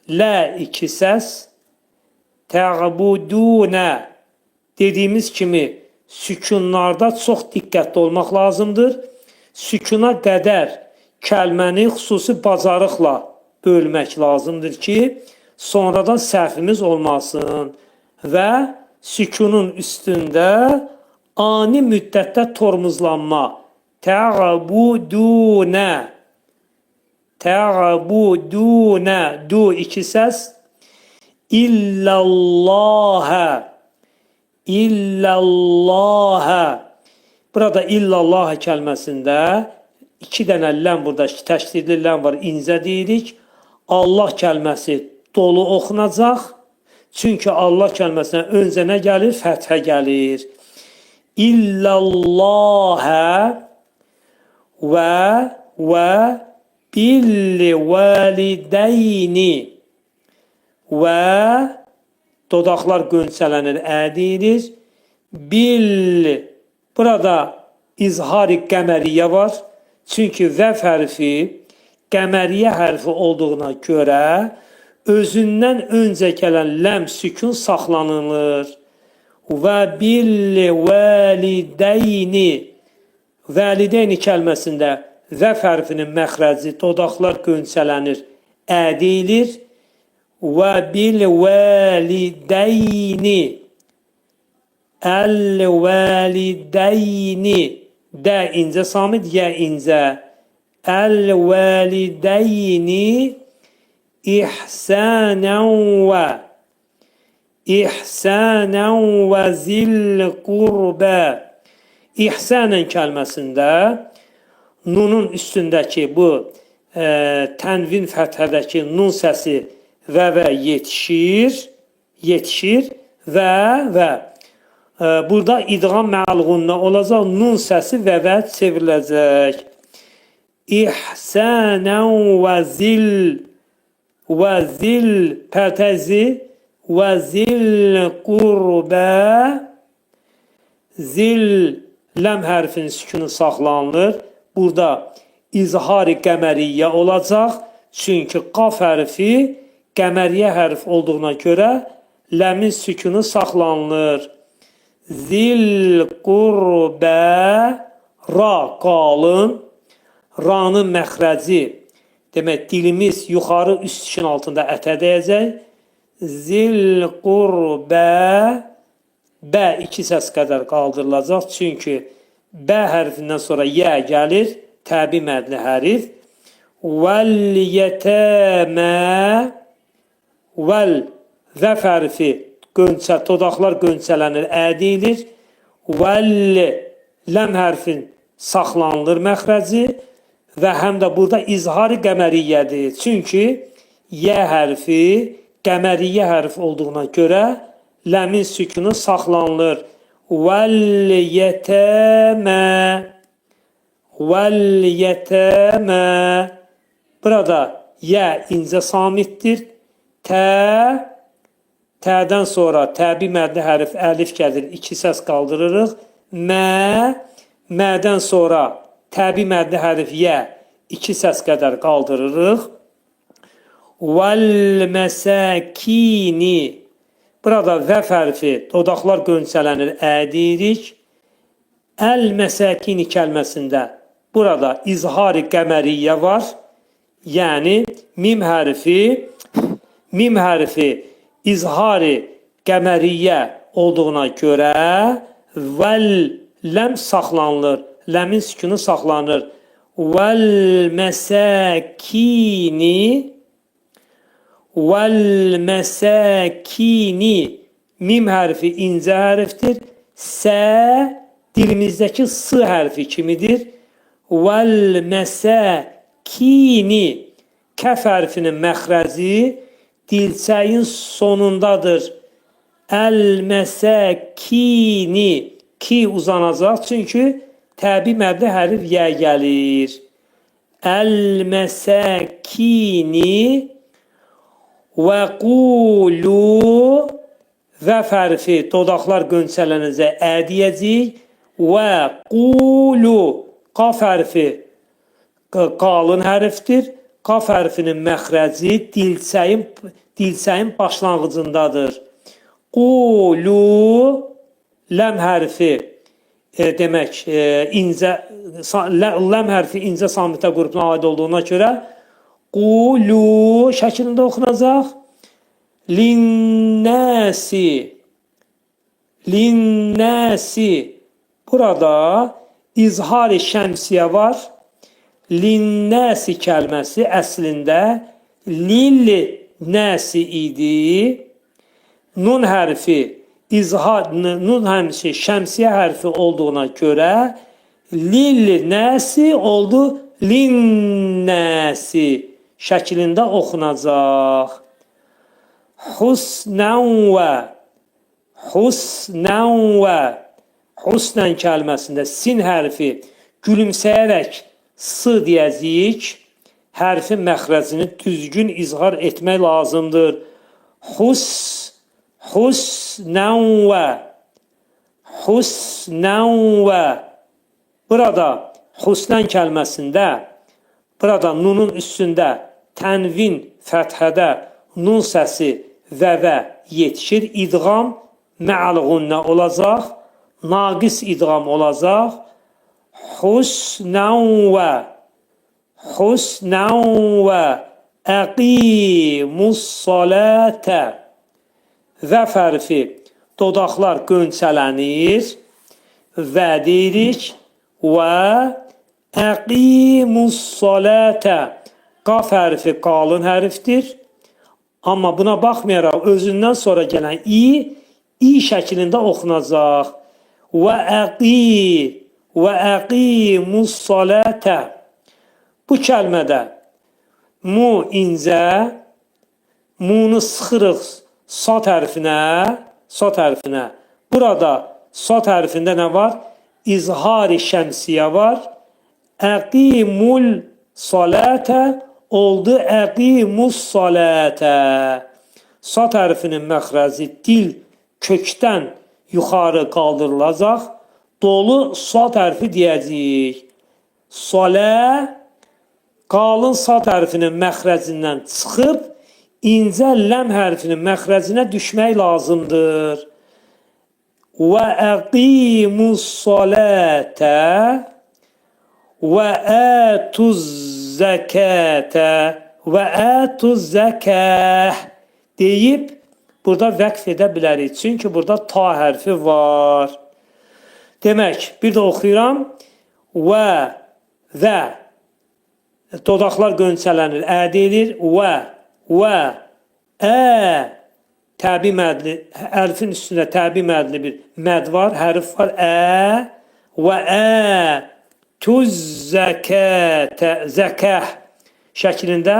La iki səs. Ta'buduna. Dediyimiz kimi sükunlarda çox diqqətli olmaq lazımdır. Sükuna qədər kəlməni xüsusi bacarıqla bölmək lazımdır ki, sonradan səhvimiz olmasın və sükunun üstündə ani müddətdə tormuzlanma. Ta'buduna. Ta'buduna. Du iki səs. İllallahə. İllallahə. Burada illallah kəlməsində iki dənə ləm burada, təşdidli ləm var, incə deyirik. Allah kəlməsi dolu oxunacaq. Çünki Allah kəlməsinə öncə nə gəlir? Fəthə gəlir. İllallahə və billi valideyni və dodaqlar qönçələnir, deyilir. Bil, burada izhar-ı qəməriyyə var. Çünki vəf hərfi qəməriyyə hərfi olduğuna görə özündən öncə gələn ləm sükun saxlanılır. Və billi valideyni. Valideyni kəlməsində vəf hərfinin məxrəci dodaqlar qönçələnir, deyilir. Və bil valideyni. El-valideyni. Də incə samit, yə incə. El-valideyni ihsənən və. İhsənən və zil qurbə. İhsənən kəlməsində nunun üstündəki bu tənvin fəthədəki nun səsi və yetişir və burada idğam mə'alğunna olacaq, nun səsi və çevriləcək. İhsənən və zil pərtəzi və zil qurbə. Zil ləm hərfinin sükunu saxlanılır. Burada izhar-ı qəməriyyə olacaq. Çünki qaf hərfi qəməriyyə hərf olduğuna görə ləmin sükunu saxlanılır. Zil qurbə. Ra qalın. Ra'nın məxrəci. Demək dilimiz yuxarı üst işin altında ətə dəyəcək. Zil qurbə. bə 2 səs qədər qaldırılacaq. Çünki bə hərfindən sonra yə gəlir, təbii mədli hərf. Vəl-yətəmə, vəl zəf hərfi dodaqlar qönçələnir, ədilir. Vəl ləm hərfin saxlanılır məxrəci və həm də burada izhari qəməriyyədir. Çünki yə hərfi qəməriyyə hərf olduğuna görə ləmin sükunu saxlanılır. Vəl-yətəmə, vəl-yətəmə. Burada yə incə samitdir. T'dən sonra təbii mədli hərf əlif gəlir, 2 səs qaldırırıq. Mədən sonra təbii mədli hərf yə, 2 səs qədər qaldırırıq. Vəl-məsəkini. Burada vəf hərfi, dodaqlar qönçələnir, ədirik. Əl-məsəkini kəlməsində burada izhari qəməriyyə var. Yəni mim hərfi izhari qəməriyyə olduğuna görə vəl ləm saxlanılır, ləmin sükunu saxlanır. Vəl-məsəkini, vəl-məsəkini. Mim hərfi incə hərfdir. Sə dilimizdəki s hərfi kimidir. Vəl-məsəkini. Kəf hərfinin məxrəci dilçəyin sonundadır. Əl-məsəkini. Ki uzanacaq çünki təbii mədli hərf yə gəlir. Əl-məsəkini və qulu. Vəf hərfi dodaqlar qönçələnəcək, ədiyəcək. Və qulu. Qaf hərfi qalın hərfdir. Qaf hərfinin məxrəci dilçəyin başlanğıcındadır. Qulu. Ləm hərfi demək ləm hərfi incə samitə qrupuna aid olduğuna görə qulu şəklində oxunacaq. Linnəsi. Linnəsi. Burada izhari şəmsiyə var. Linnəsi kəlməsi əslində lil-nəsi idi. Nun hərfi nun həmsi şəmsiyə hərfi olduğuna görə lil-nəsi oldu linnəsi şəklində oxunacaq. Husnən və. Husnən və. Husnən kəlməsində sin hərfi gülümsəyərək s deyəcəyik. Hərfin məxrəcini düzgün izhar etmək lazımdır. Husnən və. Husnən və. Burada husnən kəlməsində burada nunun üstündə tənvin fəthədə nun səsi vəvə yetişir. İdğam mə'al-ğunnə olacaq. Naqis idğam olacaq. Husnən və. Husnən və. Əqimus-salətə. Vəf hərfi dodaqlar qönçələnir və deyirik və əqimus-salətə. Qaf hərfi qalın hərfdir. Amma buna baxmayaraq özündən sonra gələn i şəklində oxunacaq. Və əqimus-salətə. Bu kəlmədə mu incə, munu sıxırıq sat hərfinə. Burada sat hərfində nə var? İzhari şəmsiyə var. Əqimul salətə oldu əqimus salətə. Sat hərfinin məxrəci dil kökdən yuxarı qaldırılacaq. Dolu sat hərfi deyəcəyik. Salə qalın sat hərfinin məxrəcindən çıxıb incə ləm hərfinin məxrəcinə düşmək lazımdır. Və əqimus salətə və ətuz zəkətə və ətuz zəkəh deyib burada vəqf edə bilərik. Çünki burada ta hərfi var. Demək, bir də oxuyuram. Və dodaqlar qönçələnir, ə deyilir. Və təbi mədli, əlifin üstündə təbi mədli bir məd var, hərf var. Və tuz zəkəh şəklində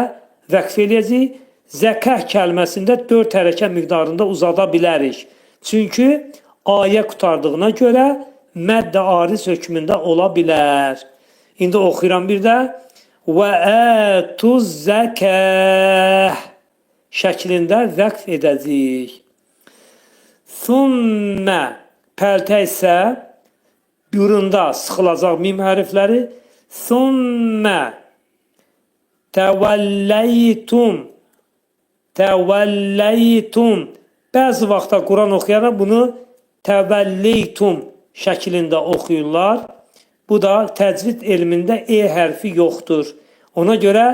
vəqf eləyəcək. Zəkəh kəlməsində 4 hərəkə miqdarında uzada bilərik. Çünki ayə qutardığına görə mədd ariz hökmündə ola bilər. İndi oxuyuram bir də. Və ətuz zəkəh şəklində vəqf edəcəyik. Thumma pəltə isə burunda sıxılacaq mim hərfləri. Thumma təvəlləytum. Bəzi vaxtda Quran oxuyaraq bunu təvəlləytum şəklində oxuyurlar. Bu da təcvid elmində hərfi yoxdur. Ona görə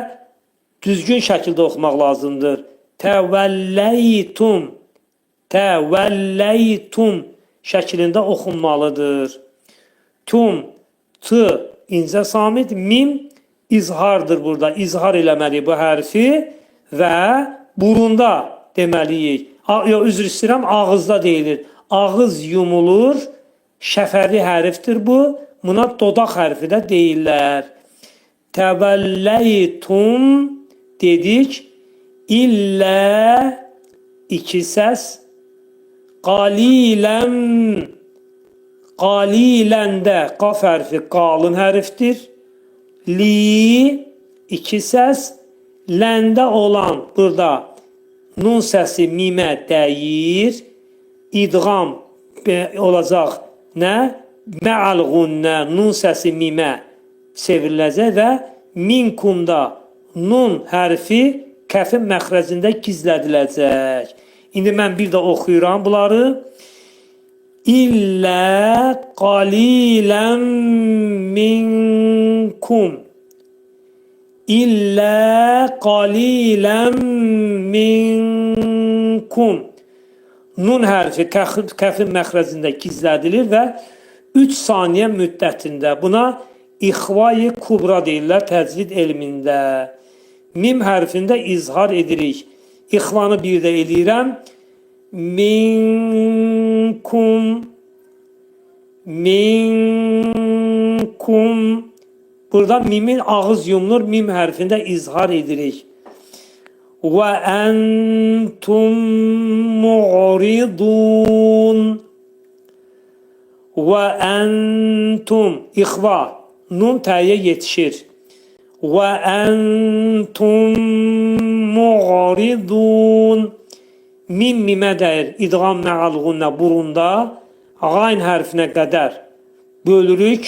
düzgün şəkildə oxumaq lazımdır. Təvəlləytum şəklində oxunmalıdır. Tum, t, incə samit, mim izhardır burada. İzhar eləməliyik bu hərfi və burunda deməliyik. Üzr istəyirəm, ağızda deyilir. Ağız yumulur, şəfəri hərfdir bu. Buna dodaq hərfi də deyirlər. Təvəlləytum dedik. İllə 2 səs. Qaliləndə qaf hərfi qalın hərfdir. Li 2 səs. Ləndə olan burada nun səsi mimə dəyir. İdğam olacaq nə? Mə'al-ğunnə nun səsi mimə çevriləcək və minkumda nun hərfi kəfin məxrəcində gizlədiləcək. İndi mən bir də oxuyuram bunları. İllə qalilən minkum. İllə qalilən minkum. Nun hərfi kəfin məxrəcində gizlədilir və 3 saniyə müddətində. Buna İxva-i kubra deyirlər təcvid elmində. Mim hərfində izhar edirik. İxvanı bir də eləyirəm. Minkum. Burada mimin ağız yumulur. Mim hərfində izhar edirik. Və əntum mu'ridun. Və əntum İxva. Nun təyə yetişir. Və əntum mu'ridun. Mim mimə dəyir. İdğam mə'al-ğunnə burunda. Qayn hərfinə qədər bölürük.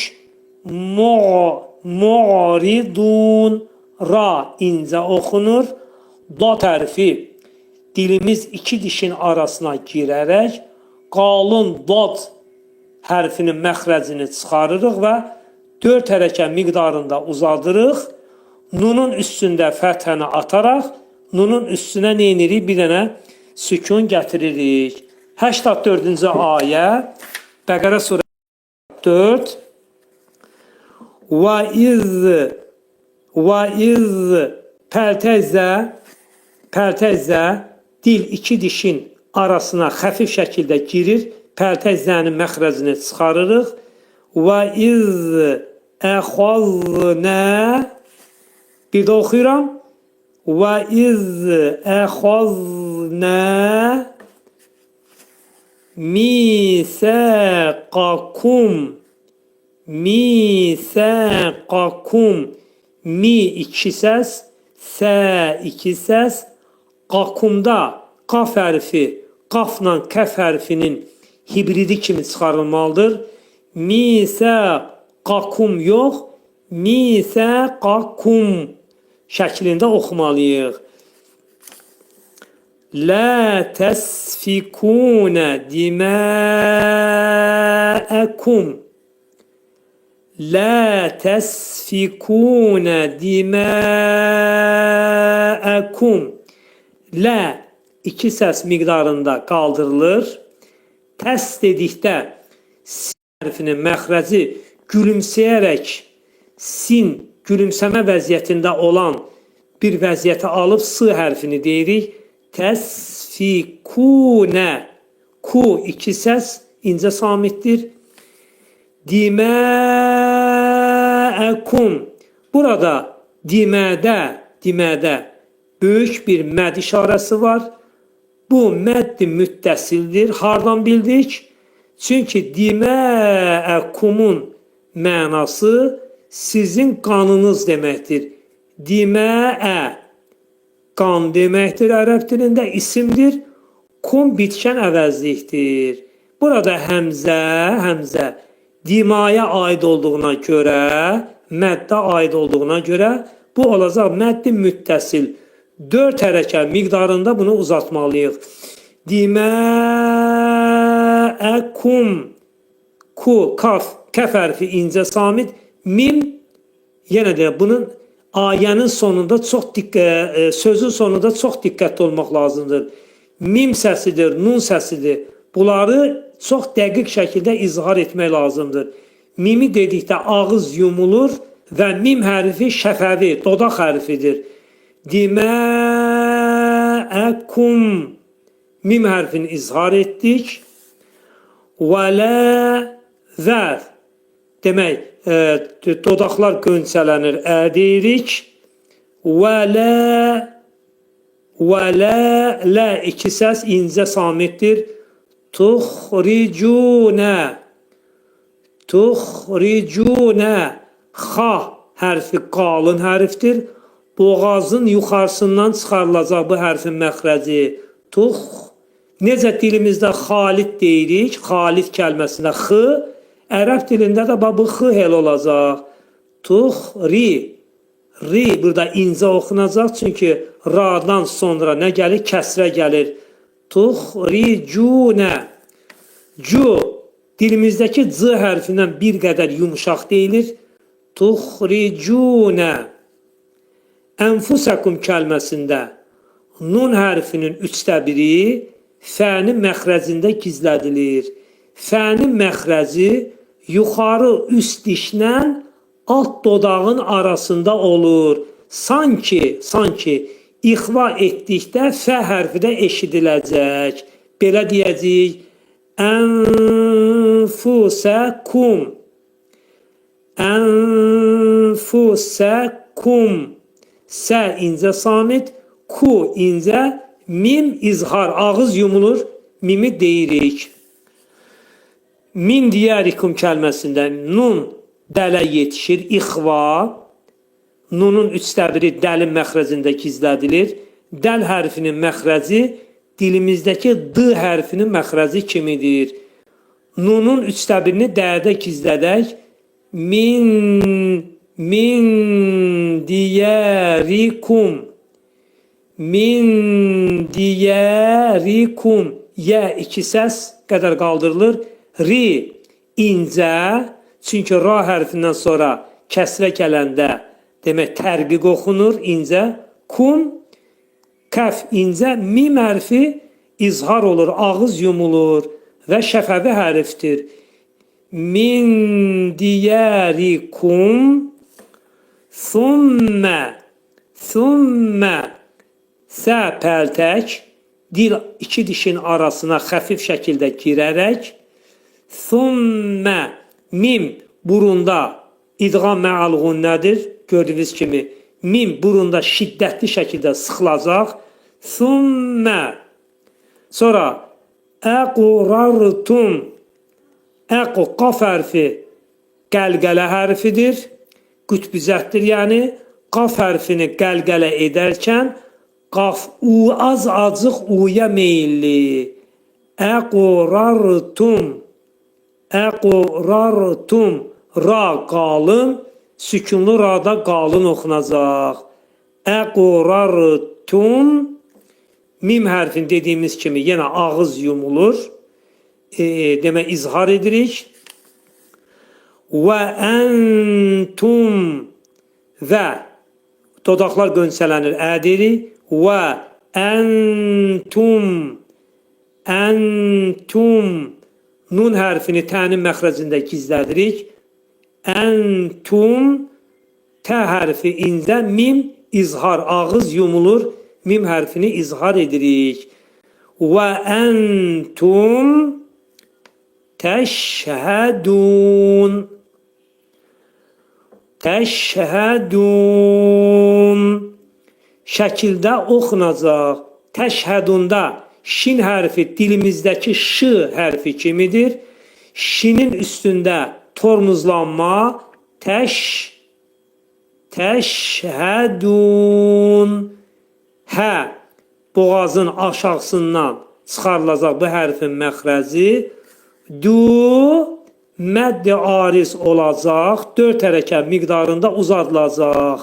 Mu'ridun. Ra incə oxunur. Dad hərfi dilimiz 2 dişin arasına girərək qalın dad hərfinin məxrəcini çıxarırıq və 4 hərəkə miqdarında uzadırıq. Nunun üstündə fəthəni ataraq, nunun üstünə neynirik? Bir dənə sükun gətiririk. 84-cü ayə, Bəqərə surəsi 4. Və iz pəltəzə dil 2 dişin arasına xəfif şəkildə girir. Pəltəzənin məxrəcini çıxarırıq. Və iz əxaznə bir də oxuyuram. Və iz əxaznə misəqakum mi 2 səs, sə 2 səs. Qaqumda qaf hərfi qafla kəf hərfinin hibridi kimi çıxarılmalıdır. Misəqakum yox, misəqakum şəklində oxumalıyıq. Lə təsfikunə diməəkum. Lə təsfikunə diməəkum. Lə iki səs miqdarında qaldırılır. Təs dedikdə sin hərfinin məxrəci gülümsəyərək sin gülümsəmə vəziyyətində olan bir vəziyyəti alıb s hərfini deyirik. Təsfikunə. Ku iki səs incə samitdir. Diməəkum. Burada dimədə böyük bir məd işarəsi var. Bu mədd-i müttəsildir. Hardan bildik? Çünki diməəkumun mənası sizin qanınız deməkdir. Diməə qan deməkdir ərəb dilində, isimdir. Kum bitkən əvəzlikdir. Burada həmzə dimaya aid olduğuna görə, məddə aid olduğuna görə bu olacaq məddi müttəsil. 4 hərəkət miqdarında bunu uzatmalıyıq. Diməəkum. Ku, kaf, kəf hərfi incə samit. Mim, yenə də bunun ayənin sonunda sözün sonunda çox diqqətli olmaq lazımdır. Mim səsidir, nun səsidir. Bunları çox dəqiq şəkildə izhar etmək lazımdır. Mimi dedikdə ağız yumulur və mim hərfi şəfəvi, dodaq hərfidir. Diməəkum. Mim hərfini izhar etdik. Və lə zər. Demək, dodaqlar qönçələnir, deyirik. Və lə iki səs incə samitdir. Tuxricunə. Xa hərfi qalın hərfdir. Boğazın yuxarısından çıxarılacaq bu hərfin məxrəci. Necə dilimizdə xalit deyirik, xalit kəlməsində xı, ərəb dilində də bu xı hel olacaq. Ri burada incə oxunacaq, çünki radan sonra nə gəlir? Kəsrə gəlir. Tuxricunə. Cu dilimizdəki c hərfindən bir qədər yumuşaq deyilir. Tuxricunə. Ənfusəkum kəlməsində nun hərfinin 1/3 fənin məxrəcində gizlədilir. Fənin məxrəci yuxarı üst dişlə alt dodağın arasında olur. Sanki ixva etdikdə fə hərfi də eşidiləcək. Belə deyəcəyik. Ənfusəkum. Ənfusəkum. Sə incə samit, ku incə, mim izhar, ağız yumulur, mimi deyirik. Min diyərikum kəlməsində nun dələ yetişir, ixva. Nunun 3/1 dəlin məxrəcində gizlədilir. Dəl hərfinin məxrəci dilimizdəki d hərfinin məxrəci kimidir. Nunun 3/1-ni dədə gizlədək. Min diyərikum. Min diyərikum. Yə iki səs qədər qaldırılır. Ri incə, çünki ra hərfindən sonra kəsrə gələndə demək tərqiq oxunur, incə. Kum, kəf incə, mim hərfi izhar olur, ağız yumulur və şəfəvi hərfdir. Min diyərikum. Thummə. Sə pəltək, dil iki dişin arasına xəfif şəkildə girərək. Thummə. Mim burunda idğam mə'al-gunnədir. Gördüyünüz kimi mim burunda şiddətli şəkildə sıxılacaq. Thummə. Sonra əqurartum. Əqu qaf hərfi qəlqələ hərfidir. Qütbüzətdir yəni. Qaf hərfini qəlqələ edərkən qaf azcıq uya meyilli. Əqurartum. Əqurartum. Ra qalın, sükunlu rada qalın oxunacaq. Əqurartum. Mim hərfin dediyimiz kimi yenə ağız yumulur. Demək izhar edirik. Və əntum. Və dodaqlar qönçələnir, deyirik. Və Entum. Entum. Nun hərfini tənin məxrəcində gizlədirik. Entum. Tə hərfi incə, mim izhar, ağız yumulur, mim hərfini izhar edirik. Və entum təşhədun. Təşhədun. Şəkildə oxunacaq. Təşhədunda şin hərfi dilimizdəki ş hərfi kimidir. Şinin üstündə tormuzlanma, təşhədun. Hə, boğazın aşağısından çıxarılacaq bu hərfin məxrəci. Du, məddi ariz olacaq. 4 hərəkət miqdarında uzadılacaq.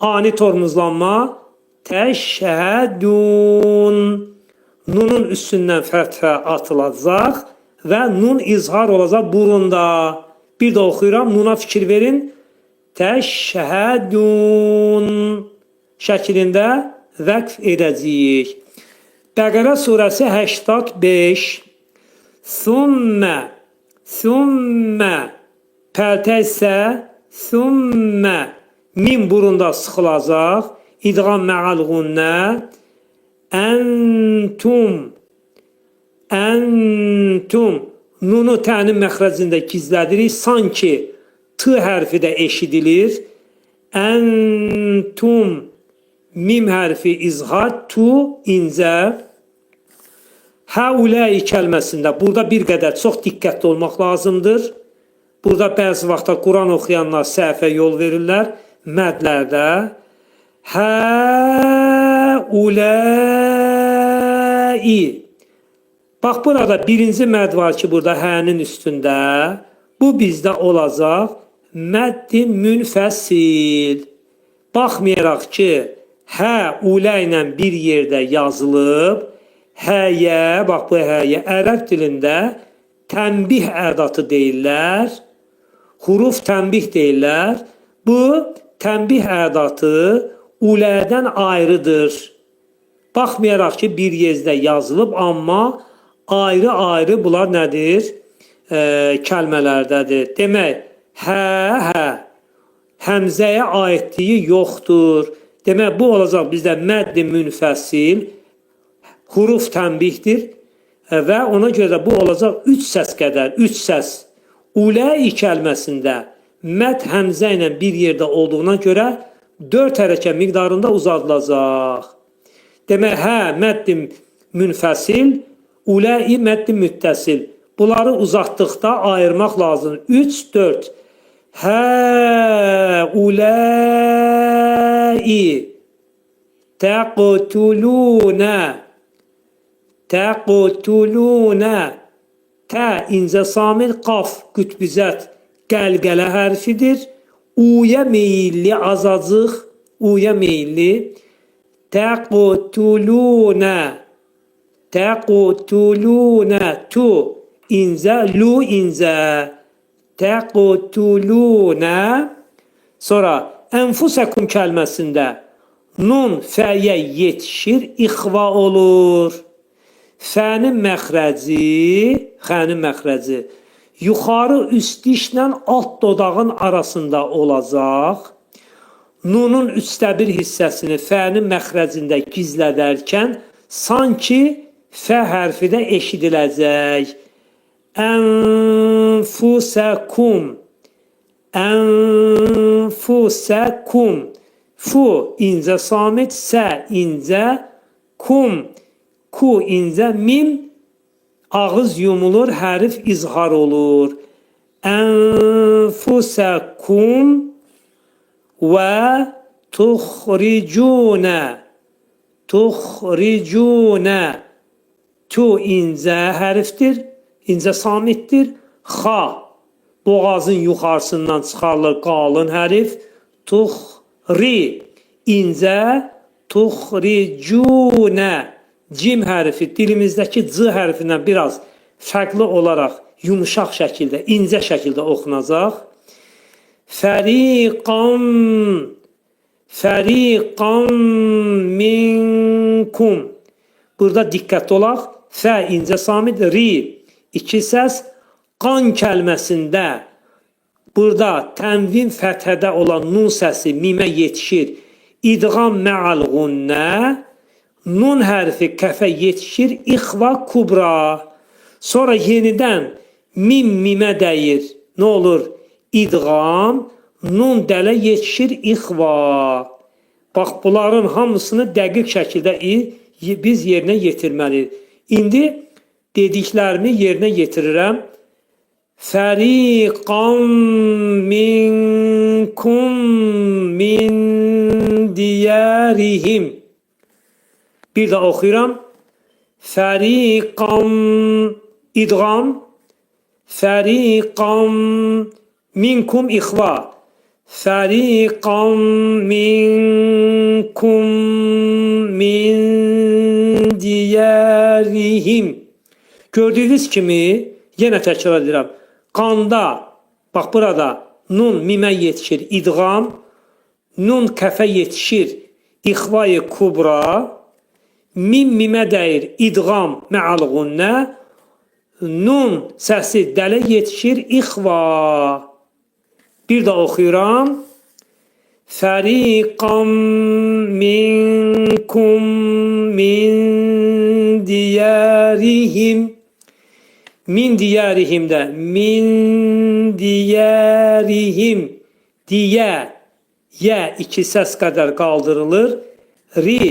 Ani tormuzlanma. Təşhədun. Nunun üstündən fəthə atılacaq və nun izhar olacaq burunda. Bir də oxuyuram, nuna fikir verin. Təşhədun şəklində vəqf edəcəyik. Bəqərə surəsi 85. Sümmə pəltə isə sümmə mim burunda sıxılacaq. İdğam mə'al gunnə. Entum. Nunu tənin məxrəcində gizlədirik. Sanki t hərfi də eşidilir. Entum. Mim hərfi izhar. Tu incə. Həuləyi kəlməsində burada bir qədər çox diqqətli olmaq lazımdır. Burada bəzi vaxtda Quran oxuyanlar səhvə yol verirlər. Mədlərdə. Həuləyi. Bax, burada birinci məd var ki, burada hənin üstündə. Bu bizdə olacaq məddi münfəsil. Baxmayaraq ki, hə, ulə ilə bir yerdə yazılıb. Həyə, bax bu həyə, ərəb dilində tənbih ədatı deyirlər. Huruf tənbih deyirlər. Bu tənbih ədatı ulədən ayrıdır. Baxmayaraq ki, bir yerdə yazılıb, amma ayrı-ayrı bunlar nədir? Kəlmələrdədir. Demək, hə, həmzəyə aidliyi yoxdur. Demək, bu olacaq bizdə mədd-i münfəsil, huruf tənbihdir və ona görə də bu olacaq 3 səs qədər, 3 səs. Ulə-i kəlməsində məd həmzə ilə bir yerdə olduğuna görə 4 hərəkət miqdarında uzadılacaq. Demək, hə, mədd-i münfəsil, ulə-i mədd-i müttəsil. Bunları uzatdıqda ayırmaq lazım. 3, 4. Hə, ulə-i təqtulunə. Təqtulunə. Tə, incə samir, qaf, qütbizət, qəlqələ hərfidir. Uya meyilli, azacıq, uya meyilli. Təqtulunə. Təqtulunə. Tu, incə, lu, incə. Təqtulunə. Sonra, ənfusəkum kəlməsində nun fəyə yetişir, ixva olur. Fənin məxrəci yuxarı üst dişlə alt dodağın arasında olacaq. Nunun üçdə bir hissəsini fənin məxrəcində gizlədərkən sanki fə hərfi də eşidiləcək. Ənfusəkum. Ənfusəkum. Fu incə samit, sə incə, kum. Ku incə, mim ağız yumulur, hərif izhar olur. Ənfusəkum və tuxricunə. Tuxricunə. Tu incə hərfdir, incə samitdir. Xa, boğazın yuxarısından çıxarılır qalın hərif. Tuxri, incə, tuxricunə. Cim hərfi dilimizdəki c hərfindən biraz fərqli olaraq yumuşaq şəkildə, incə şəkildə oxunacaq. Fəriqan. Fəriqan minkum. Burada diqqətli olaq. Fə incə samit, ri iki səs. Qan kəlməsində burada tənvin fəthədə olan nun səsi mimə yetişir. İdğam mə'al gunnə. Nun hərfi kəfə yetişir. İxva kubra. Sonra yenidən mimə dəyir. Nə olur? İdğam. Nun dələ yetişir. İxva. Bax, bunların hamısını dəqiq şəkildə biz yerinə yetirməliyik. İndi dediklərimi yerinə yetirirəm. Fəriqan minkum min diyərihim. Bir də oxuyuram. Fəriqan idğam. Fəriqan minkum ixva. Fəriqan minkum min diyərihim. Gördüyünüz kimi, yenə təkrar edirəm. Qanda, bax burada nun mimə yetişir, idğam. Nun kəfə yetişir, ixva-i kubra. Mimə dəyir, idğam mə'al gunnə. Nun səsi dələ yetişir, ixva. Bir də oxuyuram. Fəriqan minkum min diyərihim. Min diyərihimdə min diyərihim. Diyə, yə iki səs qədər qaldırılır. Ri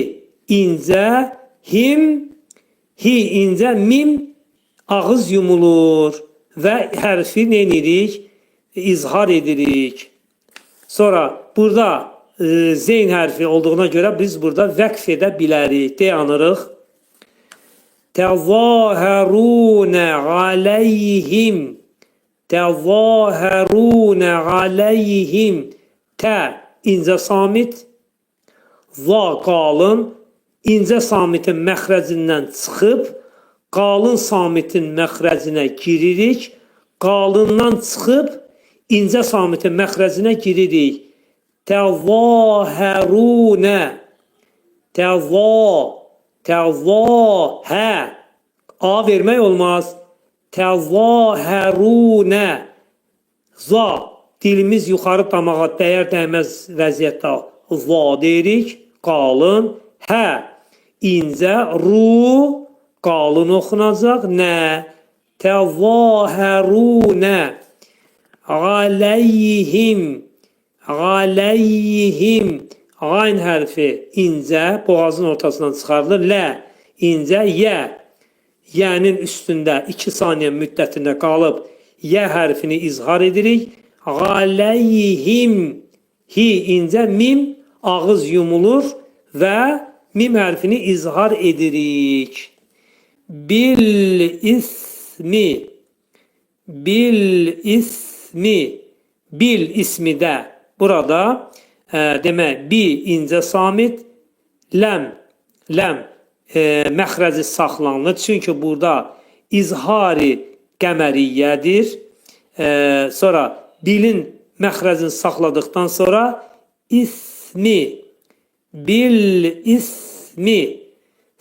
incə, him, hi incə, mim ağız yumulur və hərfi neynirik? İzhar edirik. Sonra burada zeyn hərfi olduğuna görə biz burada vəqf edə bilərik. Dayanırıq. Təzahərunə aləyhim. Təzahərunə aləyhim. Tə incə samit. Va qalın. İncə samitin məxrəcindən çıxıb qalın samitin məxrəcinə giririk. Qalından çıxıb incə samitin məxrəcinə giririk. Təzahərunə. Təzahə. A vermək olmaz. Təzahərunə. Za. Dilimiz yuxarı damağa dəyər dəyməz vəziyyətdə va deyirik. Qalın. Hə. İncə. Ru. Qalın oxunacaq. Nə. Təzahərunə. Aləyhim. Aləyhim. Ayn hərfi incə, boğazın ortasından çıxarılır. Lə, incə, yə. Yənin üstündə 2 saniyə müddətində qalıb yə hərfini izhar edirik. Aləyhim. Hi incə, mim ağız yumulur və mim hərfini izhar edirik. Bil ismi. Bil ismi. Bil ismi də burada demək bi incə samit, ləm məxrəci saxlanılır. Çünki burada izhari qəməriyyədir. Sonra dilin məxrəcini saxladıqdan sonra ismi, bil ismi,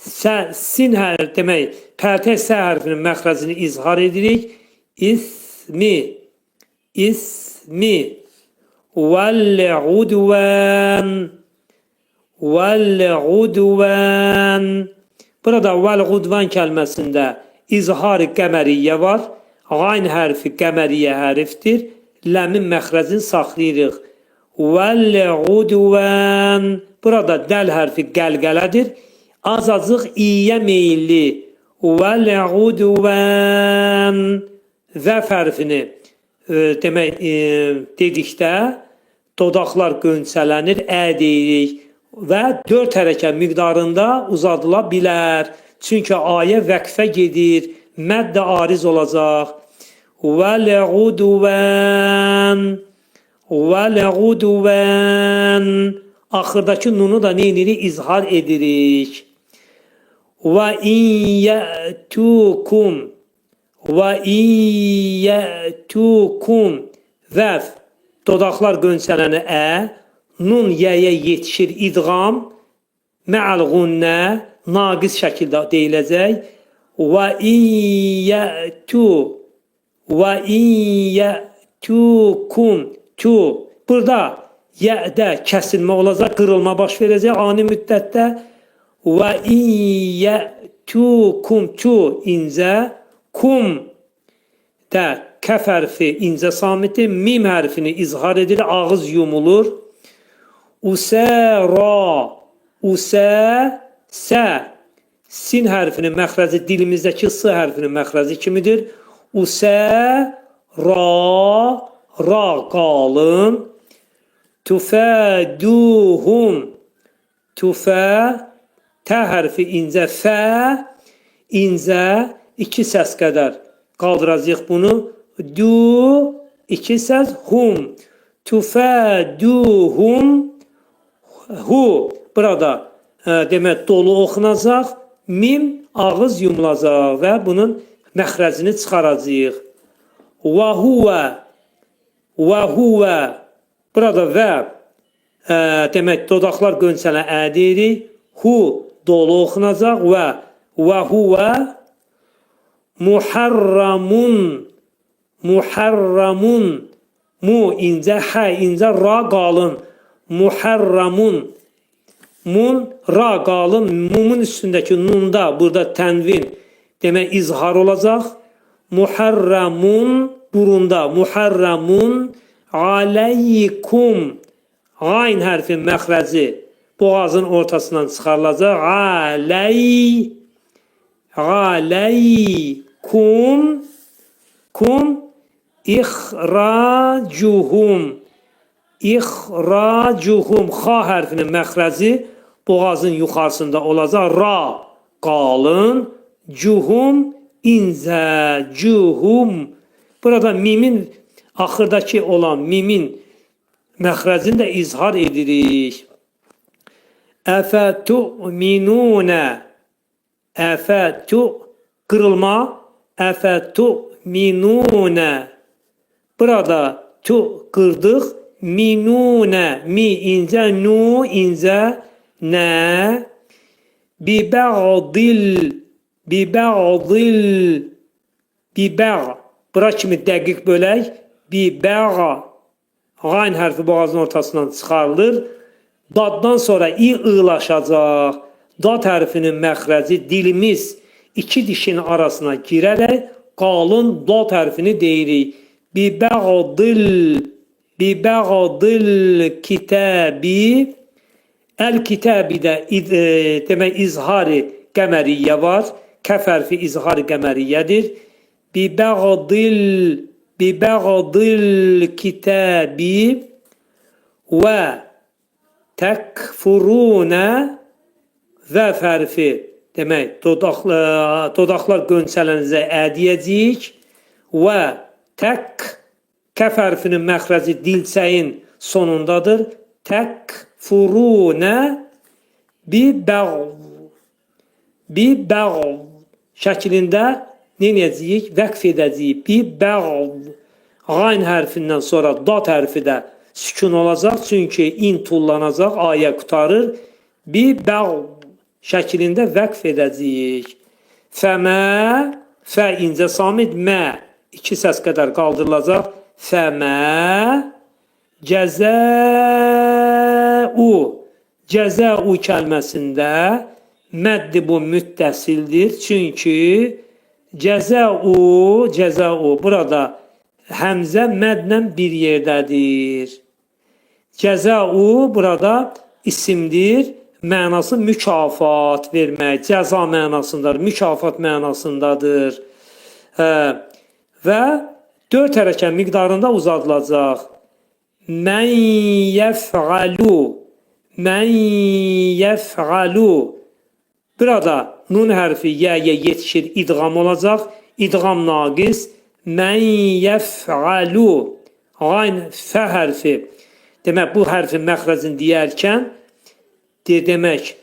sin hərfi demək, pərtək sə hərfinin məxrəcini izhar edirik. İsmi, ismi. Vəl-udvən. Vəl-udvən. Burada vəl-udvən kəlməsində izhar-ı qəməriyyə var. Ayn hərfi qəməriyyə hərfdir. Ləmin məxrəcini saxlayırıq. Vəl-udvən. Burada dəl hərfi qəlqələdir. Azacıq iyyə meyilli. Vəl-udvən. Vəf hərfini demək dedikdə dodaqlar qönçələnir, deyirik və 4 hərəkət miqdarında uzadıla bilər. Çünki ayə vəqfə gedir, mədd ariz olacaq. Vəl-udvən. Vəl-udvən. Axırdakı nunu da neynirik? İzhar edirik. Və iyyətukum. Və iyyətukum. Vəf. Dodaqlar qönçələni nun yəyə yetişir idğam mə'al gunnə naqis şəkildə deyiləcək. Və iyyətukum tu. Burada yədə kəsilmə olacaq, qırılma baş verəcək ani müddətdə. Və iyyətukum tu incə kum də kəf hərfi incə samitdir. Mim hərfini izhar edilir, ağız yumulur. Usə sin hərfinin məxrəci dilimizdəki s hərfinin məxrəci kimidir. Ra qalın. Tufəduhum tə hərfi incə incə iki səs qədər qaldıracaq bunu. İki səs hum. Tufəduhum hu. Burada demək dolu oxunacaq. Mim ağız yumulacaq və bunun məxrəcini çıxaracaq. Və huvə. Burada və demək dodaqlar qönçələ ədirik. Hu dolu oxunacaq və huvə muharramun. Mu incə, hə incə, ra qalın. Muharramun. Mun ra qalın. Mumun üstündəki nunda burada tənvin demək izhar olacaq. Muharramun burunda. Muharramun aleykum. Ayn hərfin məxrəci boğazın ortasından çıxarılacaq. Aleykum. İxracuhum. Xa hərfinin məxrəci boğazın yuxarısında olacaq. Ra qalın. Cuhum incə. Cuhum. Burada mimin axırdakı olan mimin məxrəcini də izhar edirik. Əfətu'minunə. Qırılma. Əfətu'minunə. Burada tu qırdıq. Minunə. Mi incə. Nu incə. Nə. Bibəğ. Bura kimi dəqiq bölək. Bibəğ. Qayn hərfi boğazın ortasından çıxarılır. Daddan sonra i'laşacaq. Dad hərfinin məxrəci dilimiz iki dişin arasına girərək qalın dad hərfini deyirik. Bibəğdil kitəbi. Əl-kitəbidə demək izhari qəməriyyə var. Kəf hərfi izhari qəməriyyədir. Bibəğdil kitəbi və təkfurunə. Vəf hərfi demək dodaqlar qönçələnizə ədiyəcəyik. Və kəf hərfinin məxrəci dilçəyin sonundadır. Təkfurunə bibəğ şəklində neyəcəyik? Vəqf edəcəyik. Bibəğ. Qayn hərfindən sonra dad hərfi də sükun olacaq. Çünki in tullanacaq, ayə qutarır. Bibəğ şəklində vəqf edəcəyik. Fəmə. Fə incə samit. Mə. İki səs qədər qaldırılacaq. Fəmə. Cəzəu. Cəzəu kəlməsində məddi bu müttəsildir. Çünki cəzəu burada həmzə mədlə bir yerdədir. Cəzəu burada isimdir. Mənası mükafat vermək, cəza mənasındadır, mükafat mənasındadır. Və 4 hərəkət miqdarında uzadılacaq. Mən yəf'alu. Burada nun hərfi yəyə yetişir, idğam olacaq. İdğam naqis. Mən yəf'alu. Qayn fə hərfi. Demək, bu hərfin məxrəcini deyərkən, demək,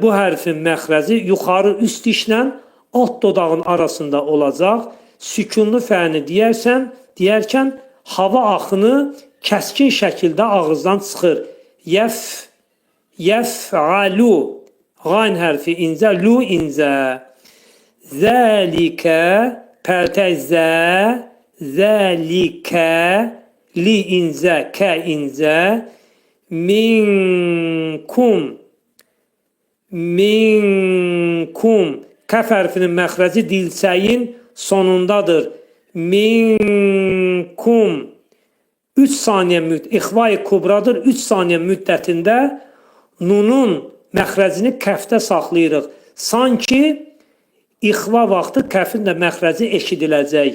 bu hərfin məxrəci yuxarı üst dişlə alt dodağın arasında olacaq. Sükunlu fəni deyərkən hava axını kəskin şəkildə ağızdan çıxır. yef'alu. Gayn hərfi incə, lu incə. Zəlikə, pərtək zə, zəlikə, li incə, kə incə. Minkum, minkum. Kəf hərfinin məxrəci dilçəyin sonundadır. Minkum. 3 saniyə İxva-i kubradır. 3 saniyə müddətində nunun məxrəcini kəfdə saxlayırıq. Sanki İxva vaxtı kəfin də məxrəci eşidiləcək.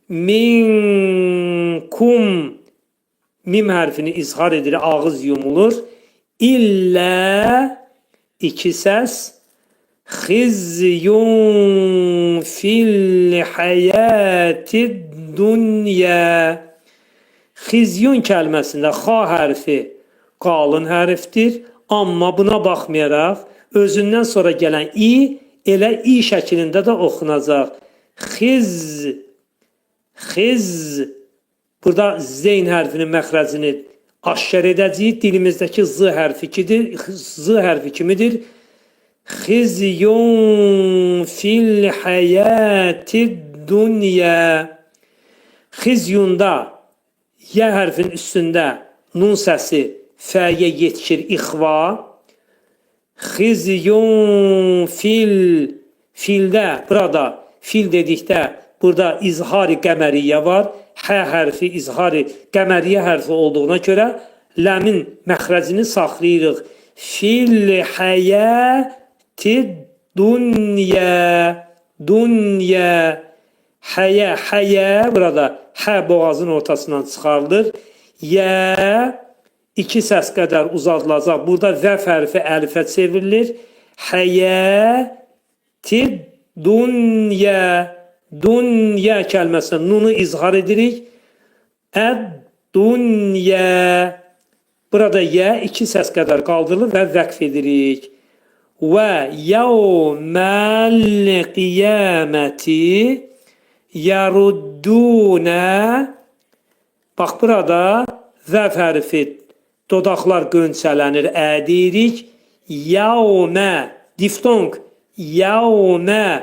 Minkum. Mim hərfini izhar edilir, ağız yumulur. İllə 2 səs. Xizyun fil həyatid dünya. Xizyun kəlməsində xa hərfi qalın hərfdir. Amma buna baxmayaraq özündən sonra gələn i elə i şəklində də oxunacaq. Xiz. Burada zeyn hərfinin məxrəcini aşkar edəcəyik. Dilimizdəki z hərfi kimidir. Xizyun fil həyatid dünya. Xizyunda yə hərfin üstündə nun səsi fəyə yetişir ixva. Xizyun fildə, burada fil dedikdə burada izhari qəməriyyə var. Hə hərfi izhari qəməriyyə hərfi olduğuna görə ləmin məxrəcini saxlayırıq. Fil həyatid dünya. Həyə burada hə boğazın ortasından çıxarılır. Yə 2 səs qədər uzadılacaq. Burada vəf hərfi əlifə çevrilir. Həyatid dünya. Dünya kəlməsində nunu izhar edirik. Əd-dünya. Burada yə 2 səs qədər qaldırılır və vəqf edirik. Və yevməl qiyaməti yaruddunə. Bax, burada vəf hərfi dodaqlar qönçələnir, ə deyirik. Yevmə, diftong. Yevmə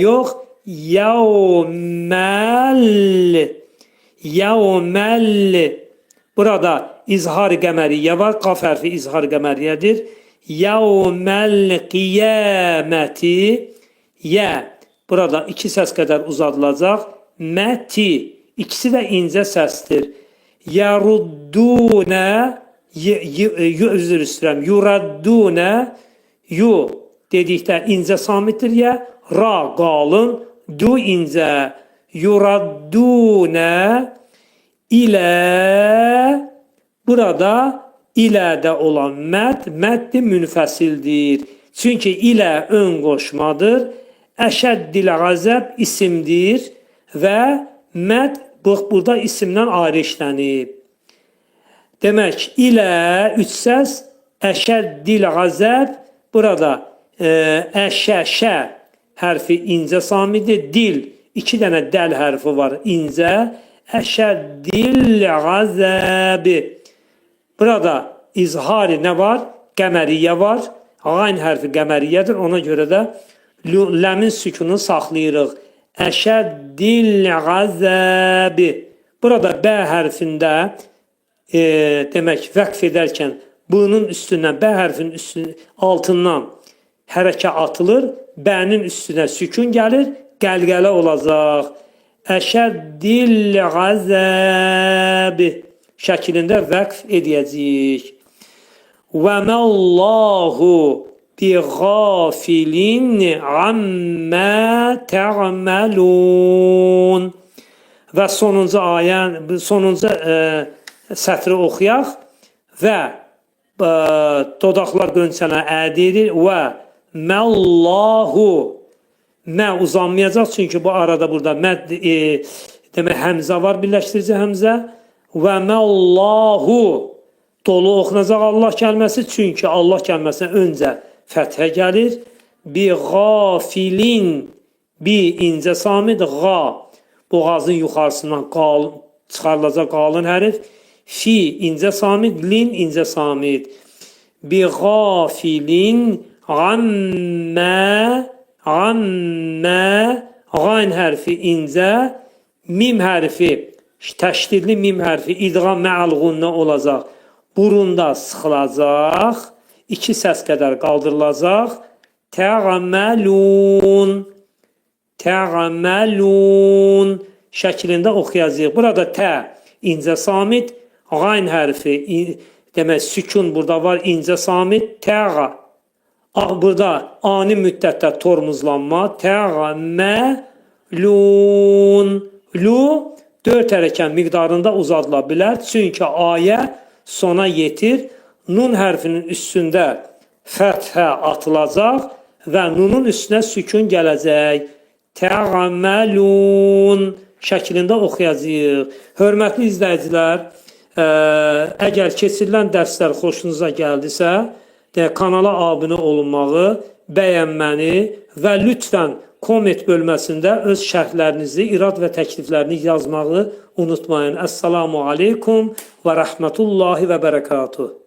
yox. Yevməl. Burada izhar-ı qəməriyyə var. Qaf hərfi izhar qəməriyyədir. Yevməl qiyaməti. Yə. Burada 2 səs qədər uzadılacaq. Məti. İkisi də incə səsdir. Yaruddunə. Üzr istəyirəm. Yuraddunə. Yu dedikdə incə samitdir yə. Ra qalın. Du incə. Yuraddunə. İlə. Burada ilədə olan mədd münfəsildir. Çünki ilə ön qoşmadır. Əşəddil qəzəb isimdir və mədd burada isimdən ayrı işlənib. Demək, ilə 3 səs, əşəddil qəzəb. Burada əşəşə hərfi incə samidir. Dil 2 dənə dəl hərfi var incə. Əşəddil qəzəbi. Burada izhari nə var? Qəməriyyə var. Qayn hərfi qəməriyyədir. Ona görə də ləmin sükununu saxlayırıq. Əşəddil qəzəbi. Burada bə hərfində demək vəqf edərkən bunun üstündən, bə hərfinin altından hərəkə atılır. Bənin üstünə sükun gəlir. Qəlqələ olacaq. Əşəddil qəzəbi şəklində vəqf edəcəyik. Və məllahu bi qafilin ammə tə'məlun. Və sonuncu sətri oxuyaq və dodaqlar qönçələnə əd edir. Və məllahu. Mə uzanmayacaq çünki bu arada burada demək həmzə var, birləşdirici həmzə. Və məllahu dolu oxunacaq Allah kəlməsi çünki Allah kəlməsinə öncə fəthə gəlir. Bi qafilin. Bi incə samid. Qa boğazın yuxarısından çıxarılacaq qalın hərf. Fi incə samit, lin incə samit. Bi gafilin ammə qayn hərfi incə, mim hərfi təşdidli mim hərfi idğam mə'al-ğunnə olacaq. Burunda sıxılacaq. 2 səs qədər qaldırılacaq. Təğəməlun. Təğəməlun şəklində oxuyacağıq. Burada tə incə samit, qayn hərfi demək sükun burada var, incə samit, təğa. Burada ani müddətdə tormuzlanma, təğəməlun. Lu 4 hərəkət miqdarında uzadıla bilər. Çünki ayə sona yetir. Nun hərfinin üstündə fəthə atılacaq və nunun üstünə sükun gələcək. Təğəməlun şəklində oxuyacağıq. Hörmətli izləyicilər, əgər keçirilən dərslər xoşunuza gəldisə, kanala abunə olunmağı, bəyənməni və lütfən komment bölməsində öz şərhlərinizi, irad və təkliflərini yazmağı unutmayın. Əssalamu aleykum və rəhmətullahi və bərəkatuhu.